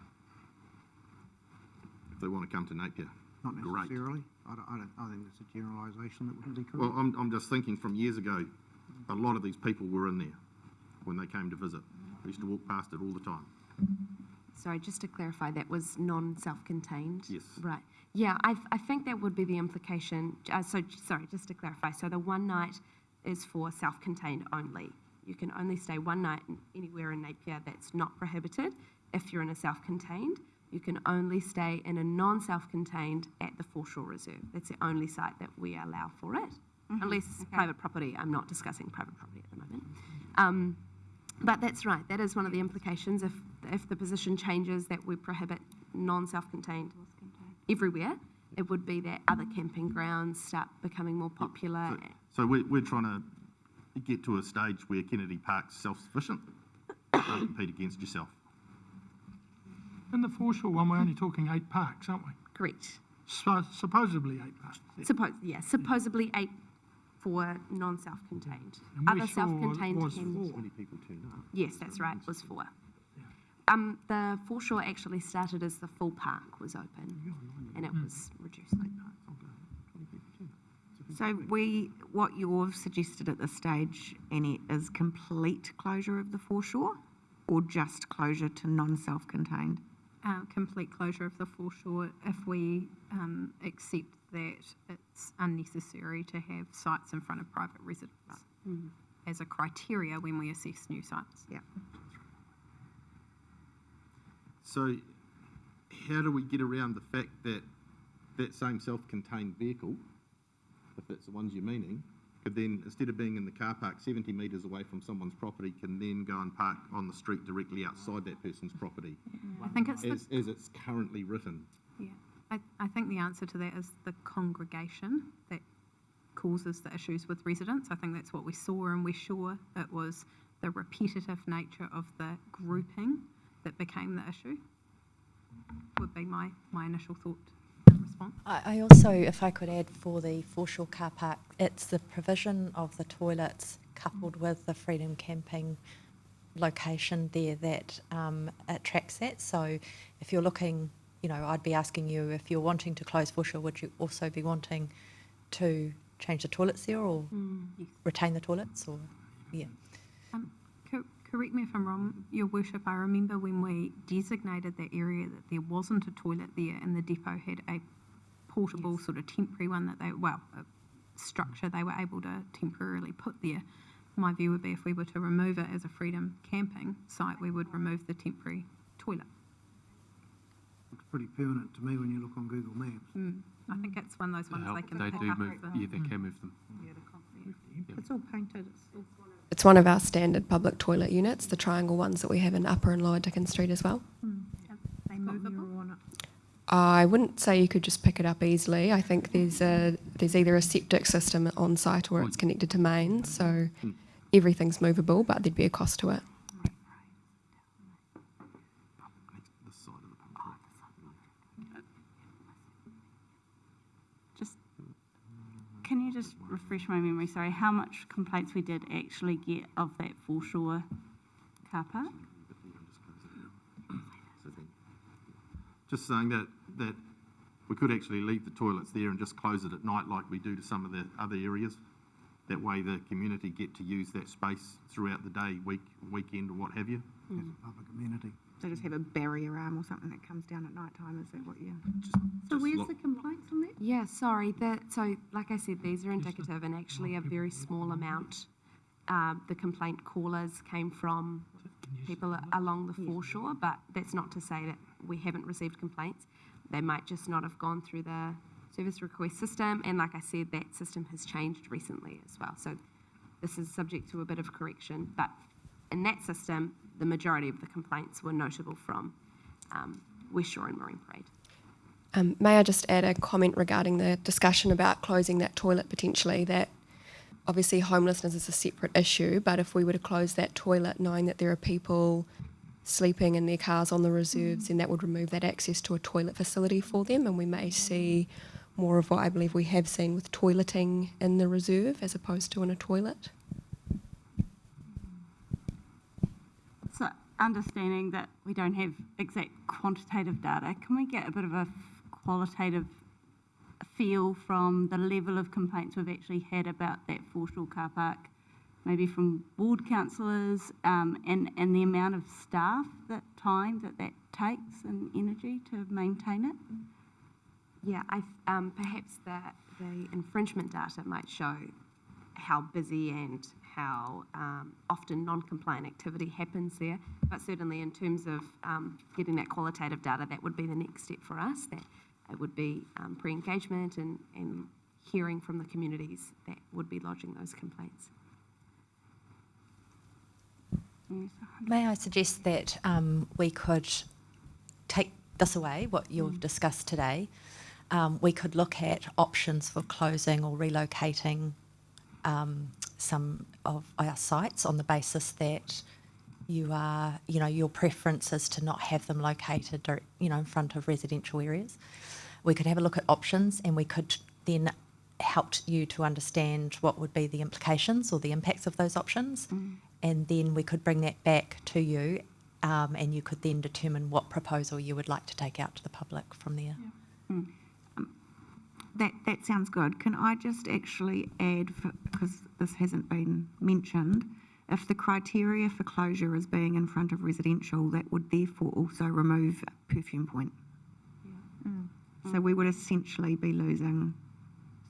if they want to come to Napier. Not Great. necessarily. I think it's a generalisation that wouldn't be correct. Well, I'm just thinking from years ago, a lot of these people were in there when they came to visit. I used to walk past it all the time. Sorry, just to clarify, that was non-self-contained? Yes. Right. Yeah, I think that would be the implication. Sorry, just to clarify. So the one night is for self-contained only. You can only stay one night anywhere in Napier that's not prohibited. If you're in a self-contained, you can only stay in a non-self-contained at the Foreshore Reserve. That's the only site that we allow for it, unless it's private property. I'm not discussing private property at the moment. But that's right. That is one of the implications. If the position changes that we prohibit non-self-contained everywhere, it would be that other camping grounds start becoming more popular. So we're trying to get to a stage where Kennedy Park's self-sufficient. Don't compete against yourself. In the foreshore one, we're only talking 8 parks, aren't we? Correct. supposedly 8 parks. Supposedly 8 for non-self-contained. And we Other saw self-contained was can. 20 people turned up. Yes, that's right, was 4. The foreshore actually started as the full park was open, and it was reduced. So what you've suggested at this stage, Annette, is complete closure of the foreshore or just closure to non-self-contained? Complete closure of the foreshore if we accept that it's unnecessary to have sites in front of private residents as a criteria when we assess new sites. Yeah. So how do we get around the fact that that same self-contained vehicle, if it's the ones you're meaning, could then, instead of being in the car park 70 metres away from someone's property, can then go and park on the street directly outside that person's property? I think it's As it's currently written. Yeah, I think the answer to that is the congregation that causes the issues with residents. I think that's what we saw in West Shore. It was the repetitive nature of the grouping that became the issue, would be my initial thought and response. I also, if I could add for the foreshore car park, it's the provision of the toilets coupled with the Freedom Camping location there that attracts that. So if you're looking, I'd be asking you, if you're wanting to close foreshore, would you also be wanting to change the toilets there or retain the toilets? Or Correct me if I'm wrong, Your Worship, I remember when we designated that area that there wasn't a toilet there and the depot had a portable sort of temporary one that a structure they were able to temporarily put there. My view would be if we were to remove it as a Freedom Camping site, we would remove the temporary toilet. Looks pretty permanent to me when you look on Google Maps. I think it's one of those ones they can They pick do up. move, they can move them. It's all painted. It's one of our standard public toilet units, the triangle ones that we have in Upper and Lower Dickens Street as well. They movable. I wouldn't say you could just pick it up easily. I think there's either a septic system on site or it's connected to main, so everything's movable, but there'd be a cost to it. Can you just refresh my memory, sorry, how much complaints we did actually get of that foreshore car park? Just saying that we could actually leave the toilets there and just close it at night like we do to some of the other areas. That way the community get to use that space throughout the day, weekend or what have you. As a public amenity. So just have a barrier arm or something that comes down at night time, is that what you? So where's the complaints on that? Yeah, sorry. So, like I said, these are indicative and actually a very small amount. The complaint callers came from people along the foreshore, but that's not to say that we haven't received complaints. They might just not have gone through the service request system, and like I said, that system has changed recently as well. So this is subject to a bit of correction, but in that system, the majority of the complaints were notable from West Shore and Marine Parade. May I just add a comment regarding the discussion about closing that toilet potentially, that obviously homelessness is a separate issue, but if we were to close that toilet knowing that there are people sleeping in their cars on the reserves, then that would remove that access to a toilet facility for them, and we may see more of what I believe we have seen with toileting in the reserve as opposed to in a toilet. So understanding that we don't have exact quantitative data, can we get a bit of a qualitative feel from the level of complaints we've actually had about that foreshore car park, maybe from ward councillors, and the amount of staff, that time that takes and energy to maintain it? Yeah, perhaps the infringement data might show how busy and how often non-compliant activity happens there. But certainly in terms of getting that qualitative data, that would be the next step for us. That it would be pre-engagement and hearing from the communities that would be lodging those complaints. May I suggest that we could take this away, what you've discussed today. We could look at options for closing or relocating some of our sites on the basis that your preference is to not have them located, in front of residential areas. we could have a look at options, and we could then help you to understand what would be the implications or the impacts of those options. And then we could bring that back to you, and you could then determine what proposal you would like to take out to the public from there. That sounds good. Can I just actually add, because this hasn't been mentioned, if the criteria for closure is being in front of residential, that would therefore also remove Perfume Point. So we would essentially be losing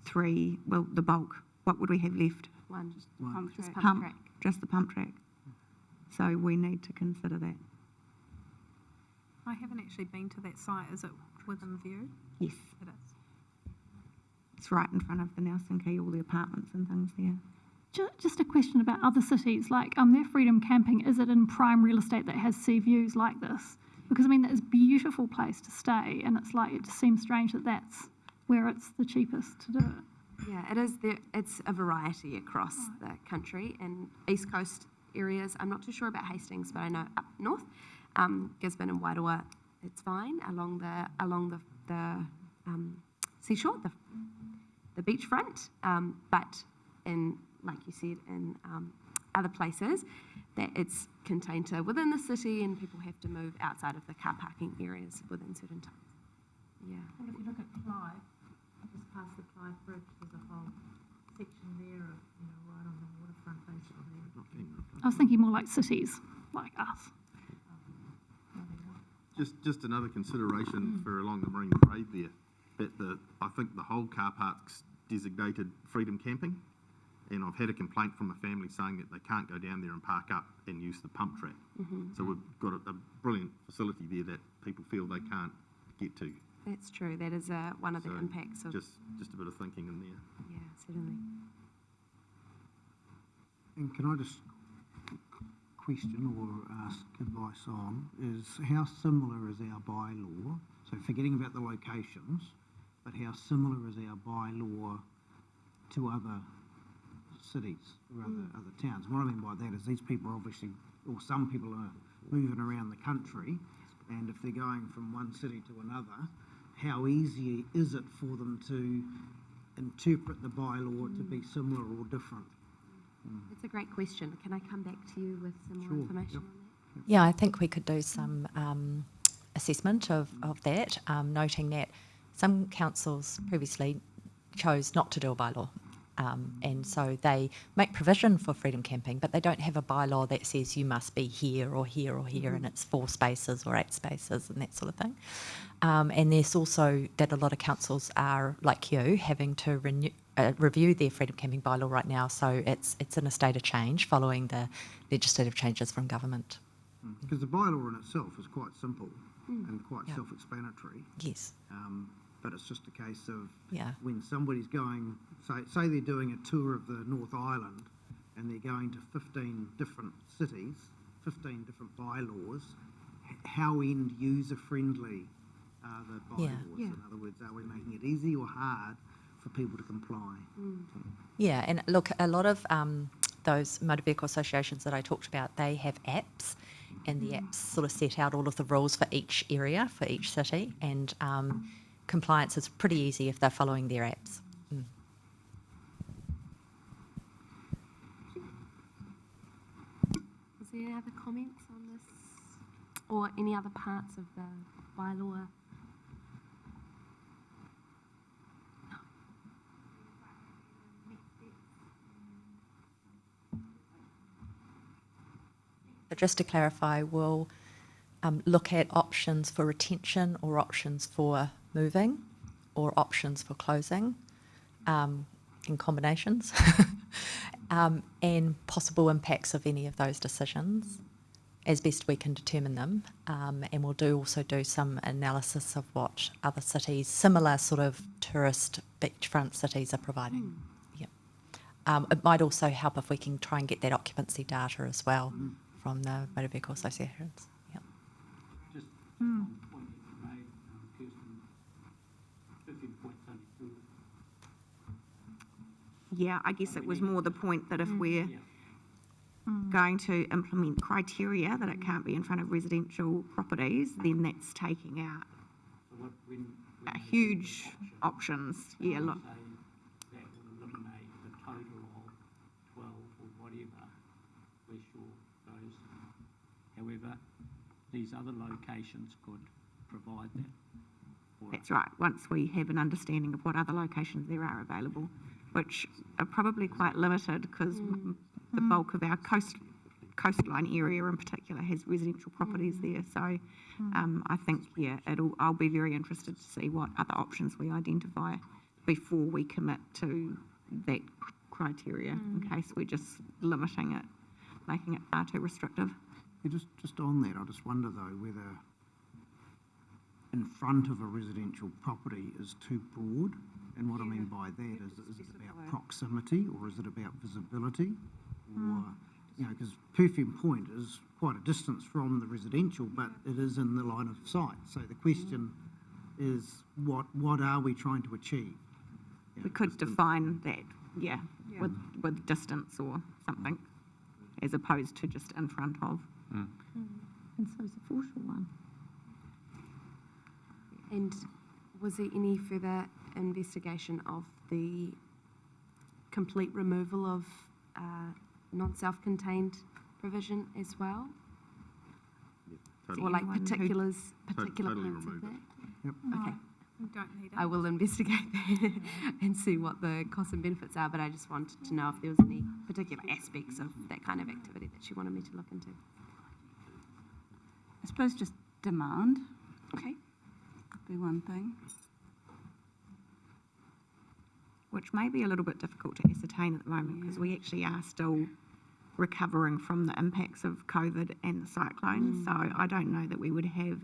3, well, the bulk. What would we have left? One, just One. just pump track. Just the pump track. So we need to consider that. I haven't actually been to that site. Is it within view? Yes, It is. it's right in front of the Nelson Key, all the apartments and things there. Just a question about other cities, like their Freedom Camping, is it in prime real estate that has sea views like this? Because I mean, it's a beautiful place to stay, and it's like, it just seems strange that that's where it's the cheapest to do it. Yeah, it is. It's a variety across the country and East Coast areas. I'm not too sure about Hastings, but I know up north, Gisborne and Wairoa, it's fine along the seashore, the beachfront. But in, like you said, in other places, that it's contained to within the city, and people have to move outside of the car parking areas within certain times. Yeah. Well, if you look at Clyde, just past the Clyde Bridge, there's a whole section there of, right on the waterfront basically. I was thinking more like cities, like us. Just another consideration for along the Marine Parade there, that I think the whole car park's designated Freedom Camping, and I've had a complaint from a family saying that they can't go down there and park up and use the pump track. So we've got a brilliant facility there that people feel they can't get to. That's true. That is one of the So impacts of. Just a bit of thinking in there. Yeah, certainly. And can I just question or ask advice on, is how similar is our bylaw? So forgetting about the locations, but how similar is our bylaw to other cities or other towns? What I mean by that is these people are obviously, or some people are moving around the country, and if they're going from one city to another, how easy is it for them to interpret the bylaw to be similar or different? That's a great question. Can I come back to you with some more Sure, information yep. on that? Yeah, I think we could do some assessment of that, noting that some councils previously chose not to do a bylaw. And so they make provision for freedom camping, but they don't have a bylaw that says you must be here or here or here, and it's 4 spaces or 8 spaces and that sort of thing. And there's also that a lot of councils are, like you, having to review their freedom camping bylaw right now, so it's in a state of change following the legislative changes from government. Because the bylaw in itself is quite simple and quite self-explanatory. Yes. But it's just a case of Yeah. when somebody's going, say they're doing a tour of the North Island and they're going to 15 different cities, 15 different bylaws, how end user friendly are the bylaws? Yeah. In other words, are we making it easy or hard for people to comply? Yeah, and look, a lot of those motor vehicle associations that I talked about, they have apps, and the apps sort of set out all of the rules for each area, for each city, and compliance is pretty easy if they're following their apps. Is there any other comments on this or any other parts of the bylaw? But just to clarify, we'll look at options for retention or options for moving or options for closing in combinations and possible impacts of any of those decisions as best we can determine them. And we'll also do some analysis of what other cities, similar sort of tourist beachfront cities are providing. It might also help if we can try and get that occupancy data as well from the motor vehicle associations. Yep. Just on the point that you made, Kirsten, 15 points only 2. Yeah, I guess it was more the point that if we're going to implement criteria that it can't be in front of residential properties, then that's taking out. So when huge options. Yeah, look. That will eliminate the total of 12 or whatever West Shore goes. However, these other locations could provide that for us. That's right, once we have an understanding of what other locations there are available, which are probably quite limited because the bulk of our coastline area in particular has residential properties there. So I think, yeah, I'll be very interested to see what other options we identify before we commit to that criteria, in case we're just limiting it, making it far too restrictive. Yeah, just on that, I just wonder though whether in front of a residential property is too broad. And what I mean by that is it about proximity or is it about visibility? Or, you know, because Perfume Point is quite a distance from the residential, but it is in the line of sight. So the question is, what are we trying to achieve? You We know, could define that, with distance or something, as opposed to just in front of. And so is the foreshore one. And was there any further investigation of the complete removal of non-self-contained provision as well? Or like Anyone who- particulars Totally parts of remove that? Yep. Okay. We don't need it. I will investigate that and see what the costs and benefits are, but I just wanted to know if there was any particular aspects of that kind of activity that she wanted me to look into. I suppose just demand Okay. could be one thing. Which may be a little bit difficult to ascertain at the moment because we actually are still recovering from the impacts of COVID and the cyclone. So I don't know that we would have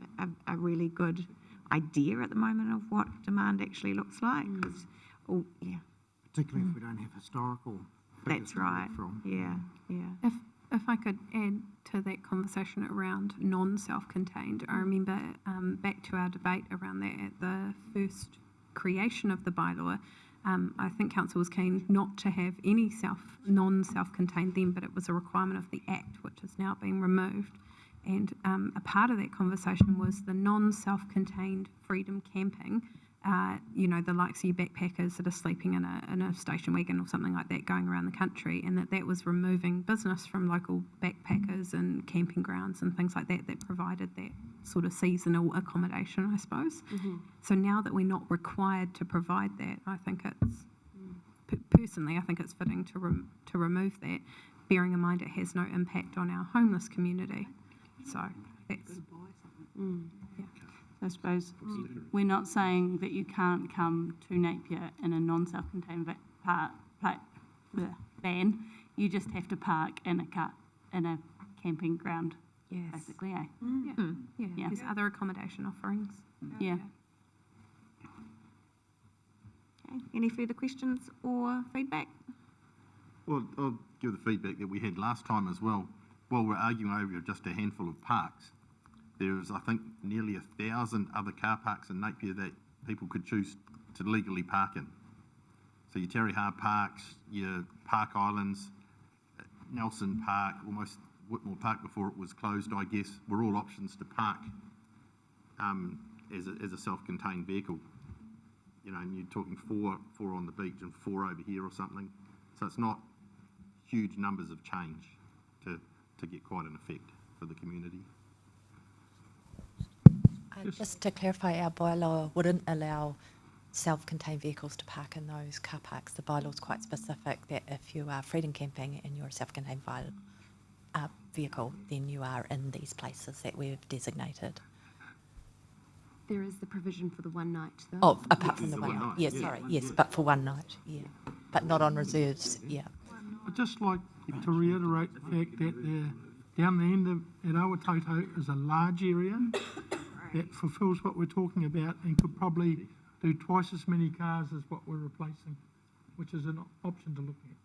a really good idea at the moment of what demand actually looks like. 'Cause, particularly if we don't have historical figures that's to work right. from. Yeah. If I could add to that conversation around non-self-contained, I remember back to our debate around that at the first creation of the bylaw. I think council was keen not to have any non-self-contained then, but it was a requirement of the Act, which has now been removed. And a part of that conversation was the non-self-contained freedom camping. You know, the likes of your backpackers that are sleeping in a station wagon or something like that going around the country, and that was removing business from local backpackers and camping grounds and things like that provided that sort of seasonal accommodation, I suppose. So now that we're not required to provide that, I think it's, personally, I think it's fitting to remove that, bearing in mind it has no impact on our homeless community. So that's, I suppose we're not saying that you can't come to Napier in a non-self-contained van. You just have to park in a camping ground, Yes. basically, eh? yeah, there's other accommodation offerings. Yeah. Okay. Any further questions or feedback? Well, I'll give the feedback that we had last time as well. While we're arguing over just a handful of parks, there is, I think, nearly 1,000 other car parks in Napier that people could choose to legally park in. So your Terry Har Parks, your Park Islands, Nelson Park, almost Whitmore Park before it was closed, I guess, were all options to park as a self-contained vehicle. You know, and you're talking four on the beach and 4 over here or something. So it's not huge numbers of change to get quite an effect for the community. Just to clarify, our bylaw wouldn't allow self-contained vehicles to park in those car parks. The bylaw is quite specific that if you are freedom camping and you're a self-contained vehicle, then you are in these places that we've designated. There is the provision for the one night, though. Oh, apart from the The one one night. night, Yes, yeah. sorry. Yes, but for one night, yeah. But not on reserves, yeah. I'd just like to reiterate the fact that down the end of at Awatoto is a large area that fulfills what we're talking about and could probably do twice as many cars as what we're replacing, which is an option to look at.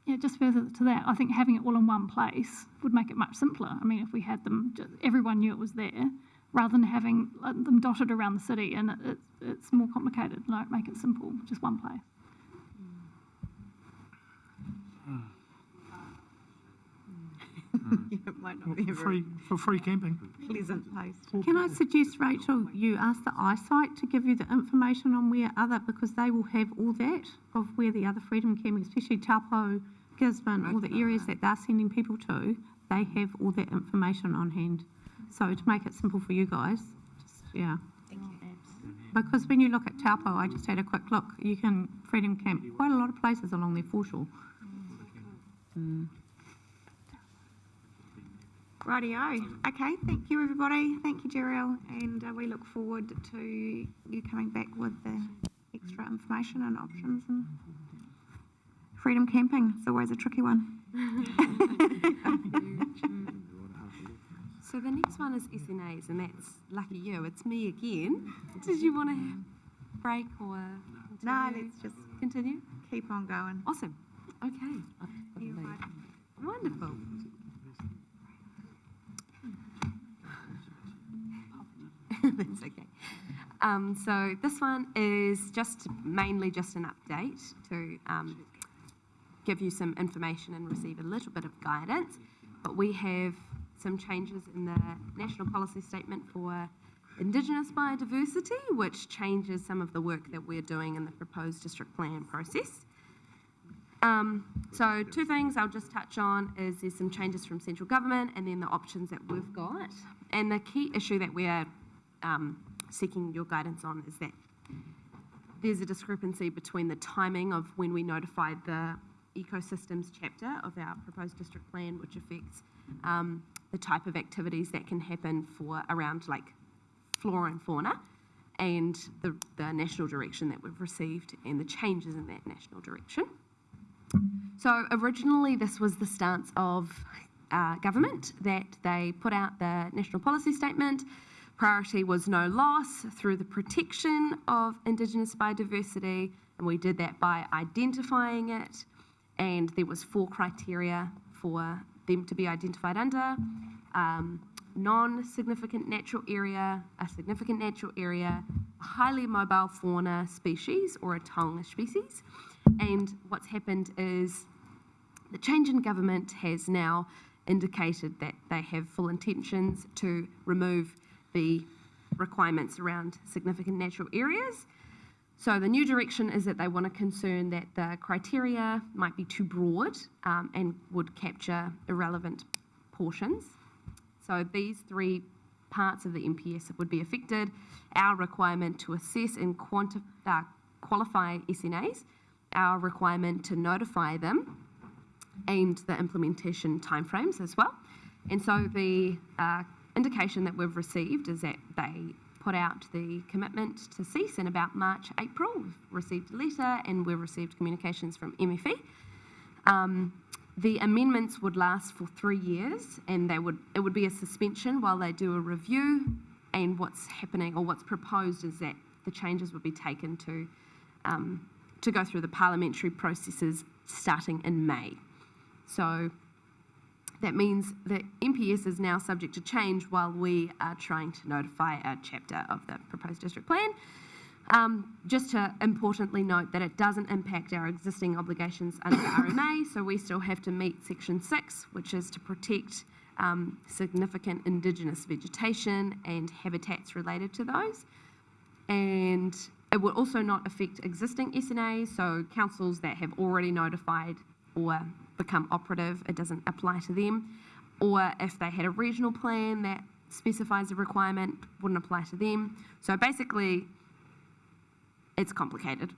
Yeah, just further to that, I think having it all in one place would make it much simpler. I mean, if we had them, everyone knew it was there, rather than having them dotted around the city, and it's more complicated. Like, make it simple, just one place. It might not be a very For free camping. pleasant place. Can I suggest, Rachel, you ask the eyesight to give you the information on where other, because they will have all that of where the other freedom camping, especially Taupo, Gisborne, all the areas that they're sending people to, they have all that information on hand. So to make it simple for you guys, just, yeah. Thank you. Because when you look at Taupo, I just had a quick look, you can freedom camp quite a lot of places along their foreshore. Rightio. Okay, thank you everybody. Thank you, Jeriel, and we look forward to you coming back with the extra information and options. And freedom camping, it's always a tricky one. So the next one is SNAs, and that's lucky you. It's me again. Did you want to break or continue? No, let's just continue. Keep on going. Awesome. Okay. Wonderful. That's okay. So this one is mainly just an update to give you some information and receive a little bit of guidance. But we have some changes in the National Policy Statement for Indigenous Biodiversity, which changes some of the work that we're doing in the proposed district plan process. So two things I'll just touch on is there's some changes from central government and then the options that we've got. And the key issue that we're seeking your guidance on is that there's a discrepancy between the timing of when we notified the ecosystems chapter of our proposed district plan, which affects the type of activities that can happen for around like flora and fauna, and the national direction that we've received and the changes in that national direction. So originally this was the stance of government, that they put out the national policy statement. Priority was no loss through the protection of Indigenous biodiversity, and we did that by identifying it, and there was 4 criteria for them to be identified under: non-significant natural area, a significant natural area, a highly mobile fauna species or a taonga species. And what's happened is the change in government has now indicated that they have full intentions to remove the requirements around significant natural areas. So the new direction is that they want to concern that the criteria might be too broad and would capture irrelevant portions. So these 3 parts of the MPS would be affected: our requirement to assess and qualify SNAs, our requirement to notify them, and the implementation timeframes as well. And so the indication that we've received is that they put out the commitment to cease in about March, April. We've received a letter and we've received communications from MFE. The amendments would last for 3 years, and it would be a suspension while they do a review. And what's happening, or what's proposed, is that the changes would be taken to go through the parliamentary processes starting in May. So that means that MPS is now subject to change while we are trying to notify a chapter of the proposed district plan. Just to importantly note that it doesn't impact our existing obligations under the RMA, so we still have to meet Section 6, which is to protect significant Indigenous vegetation and habitats related to those. And it will also not affect existing SNAs, so councils that have already notified or become operative, it doesn't apply to them. Or if they had a regional plan that specifies a requirement, wouldn't apply to them. So basically, it's complicated.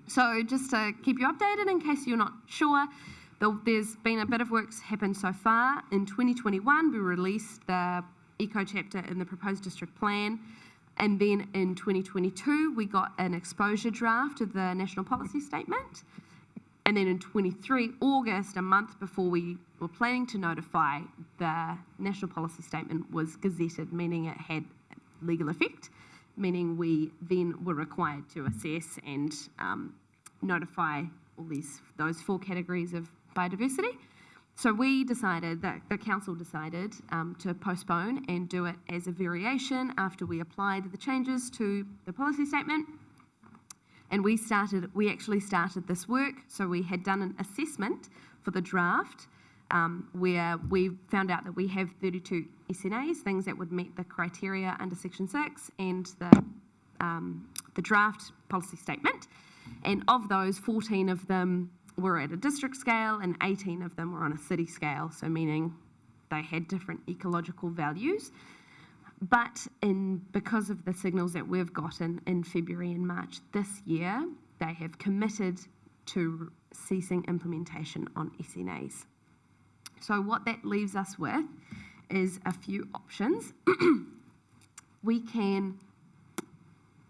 So just to keep you updated in case you're not sure, there's been a bit of work's happened so far. In 2021, we released the eco chapter in the proposed district plan. And then in 2022, we got an exposure draft of the national policy statement. And then in 23 August, a month before we were planning to notify, the national policy statement was gazetted, meaning it had legal effect, meaning we then were required to assess and notify all those 4 categories of biodiversity. So we decided, that the council decided to postpone and do it as a variation after we applied the changes to the policy statement. And we actually started this work. So we had done an assessment for the draft where we found out that we have 32 SNAs, things that would meet the criteria under Section 6 and the draft policy statement. And of those, 14 of them were at a district scale and 18 of them were on a city scale, so meaning they had different ecological values. But because of the signals that we've gotten in February and March this year, they have committed to ceasing implementation on SNAs. So what that leaves us with is a few options. We can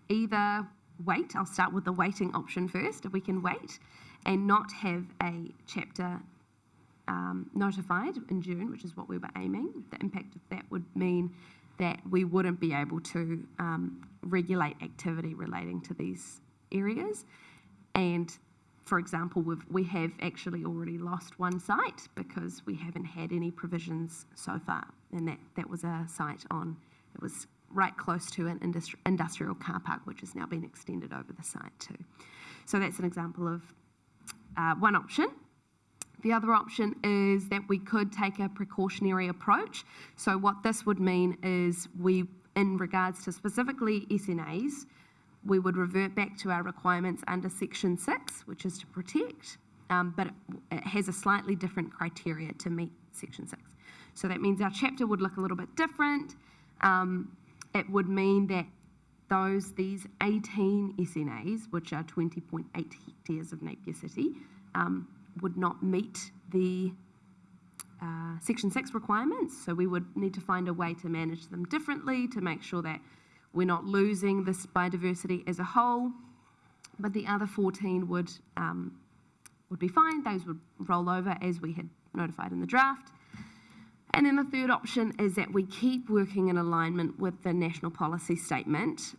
either wait, I'll start with the waiting option first, if we can wait and not have a chapter notified in June, which is what we were aiming. The impact of that would mean that we wouldn't be able to regulate activity relating to these areas. And for example, we have actually already lost one site because we haven't had any provisions so far. And that was a site it was right close to an industrial car park, which has now been extended over the site too. So that's an example of one option. The other option is that we could take a precautionary approach. So what this would mean is in regards to specifically SNAs, we would revert back to our requirements under Section 6, which is to protect, but it has a slightly different criteria to meet Section 6. So that means our chapter would look a little bit different. It would mean that these 18 SNAs, which are 20.8 hectares of Napier City, would not meet the Section 6 requirements. So we would need to find a way to manage them differently to make sure that we're not losing this biodiversity as a whole. But the other 14 would be fine. Those would roll over as we had notified in the draft. And then the third option is that we keep working in alignment with the national policy statement,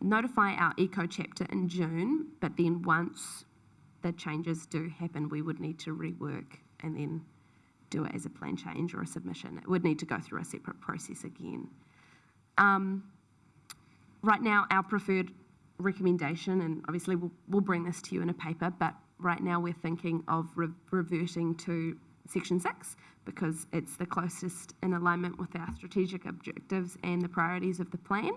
notify our eco chapter in June, but then once the changes do happen, we would need to rework and then do it as a plan change or a submission. It would need to go through a separate process again. Right now, our preferred recommendation, and obviously we'll bring this to you in a paper, but right now we're thinking of reverting to Section 6 because it's the closest in alignment with our strategic objectives and the priorities of the plan.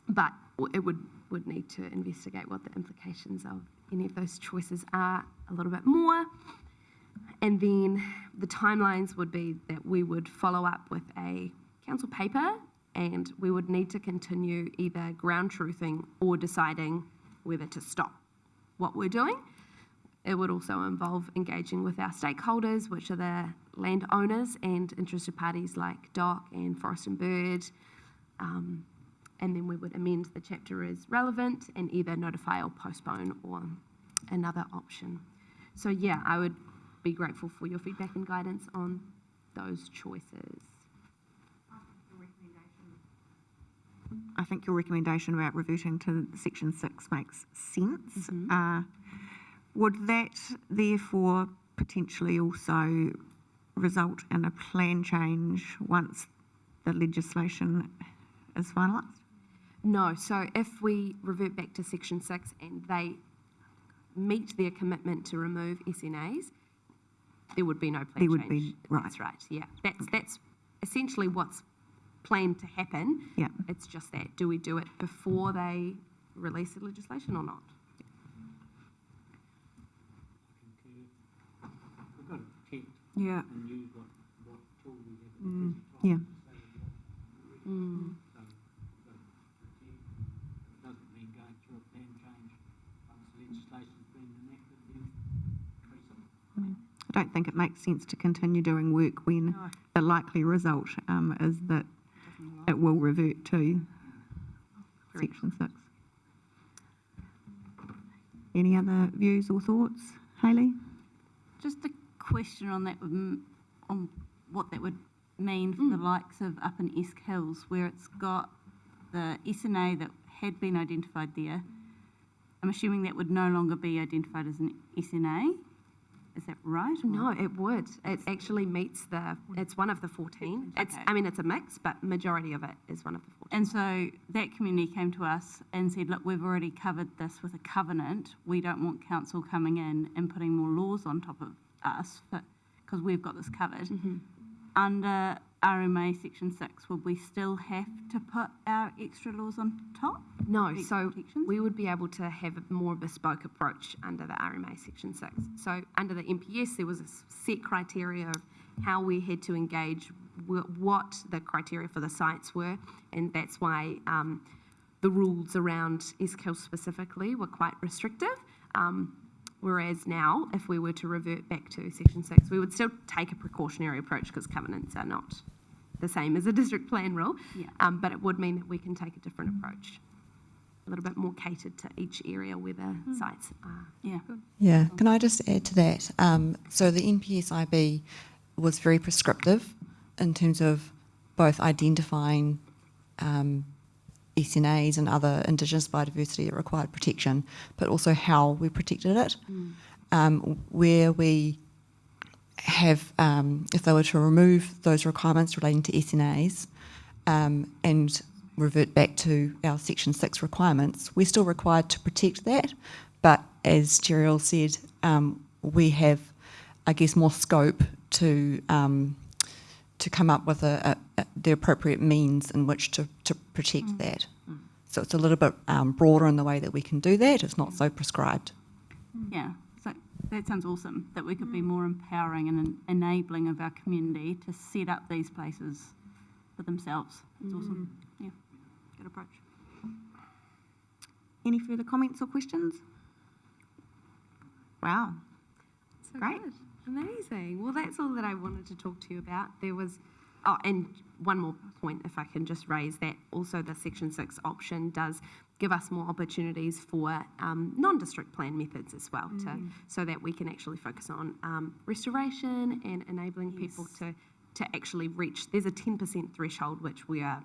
But it would need to investigate what the implications of any of those choices are a little bit more. And then the timelines would be that we would follow up with a council paper and we would need to continue either ground truthing or deciding whether to stop what we're doing. It would also involve engaging with our stakeholders, which are the landowners and interested parties like DOC and Forest and Bird. And then we would amend the chapter as relevant and either notify or postpone or another option. So yeah, I would be grateful for your feedback and guidance on those choices. I think your recommendation about reverting to Section 6 makes sense. Would that therefore potentially also result in a plan change once the legislation is finalised? No, so if we revert back to Section 6 and they meet their commitment to remove SNAs, there would be no plan change. There would be, right. That's right, yeah. That's essentially what's planned to happen. Yeah. It's just that, do we do it before they release the legislation or not? We've got to protect Yeah. and use what tool we have at the present time. Yeah. So we've got to protect. It doesn't mean going through a plan change once the legislation's been enacted, then increase it. I don't think it makes sense to continue doing work when the likely result is that it will revert to Section 6. Any other views or thoughts? Hayley? Just a question on that, on what that would mean for the likes of up in Esk Hills, where it's got the SNA that had been identified there. I'm assuming that would no longer be identified as an SNA. Is that right? or- No, it would. It actually meets it's one of the 14. Okay. It's a mix, but majority of it is one of the 14. And so that community came to us and said, look, we've already covered this with a covenant. We don't want council coming in and putting more laws on top of us because we've got this covered. Under RMA Section 6, would we still have to put our extra laws on top? No, Extra so protections? we would be able to have a more bespoke approach under the RMA Section 6. So under the MPS, there was a set criteria of how we had to engage, what the criteria for the sites were, and that's why the rules around SKIL specifically were quite restrictive. Whereas now, if we were to revert back to Section 6, we would still take a precautionary approach because covenants are not the same as a district plan rule, but it would mean that we can take a different approach, a little bit more catered to each area where the sites are. Yeah. Yeah, can I just add to that? So the NPSIB was very prescriptive in terms of both identifying SNAs and other Indigenous biodiversity that required protection, but also how we protected it. Where we have, if they were to remove those requirements relating to SNAs and revert back to our Section 6 requirements, we're still required to protect that, but as Jeriel said, we have, I guess, more scope to come up with the appropriate means in which to protect that. So it's a little bit broader in the way that we can do that. It's not so prescribed. Yeah, so that sounds awesome, that we could be more empowering and enabling of our community to set up these places for themselves. It's awesome. Yeah, good approach. Any further comments or questions? Wow. So Great. good. Amazing. Well, that's all that I wanted to talk to you about. There was, and one more point, if I can just raise that. Also, the Section 6 option does give us more opportunities for non-district plan methods as well, so that we can actually focus on restoration and enabling people to actually reach. There's a 10% threshold, which we are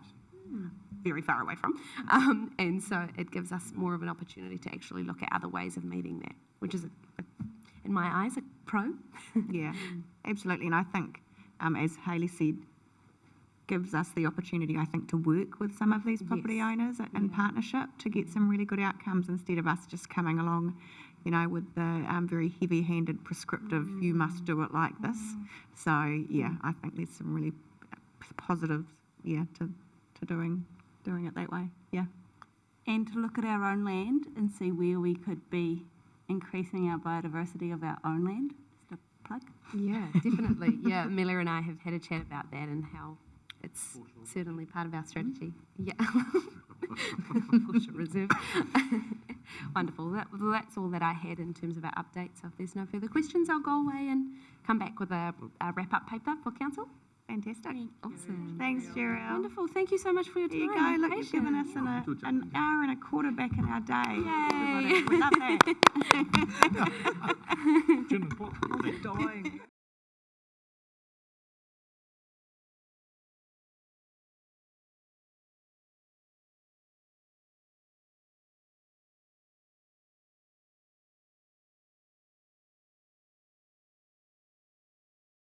very far away from. And so it gives us more of an opportunity to actually look at other ways of meeting that, which is, in my eyes, a pro. Yeah, absolutely. And I think, as Hayley said, gives us the opportunity, I think, to work with some of these property owners in partnership to get some really good outcomes instead of us just coming along, you know, with the very heavy-handed prescriptive, you must do it like this. So, yeah, I think there's some really positives, to doing it that way. Yeah. And to look at our own land and see where we could be increasing our biodiversity of our own land. Just a plug. Yeah, definitely. Yeah, Amelia and I have had a chat about that and how it's certainly part of our strategy. Yeah. Foreshore Reserve. Wonderful. That's all that I had in terms of our update. So if there's no further questions, I'll go away and come back with a wrap-up paper for council. Fantastic. Awesome. Thanks, Jeriel. Wonderful. Thank you so much for your time. There you go. Look, and you've given us patience. an hour and a quarter back in our day. Yay. We love that. Gin and pop. I'm dying.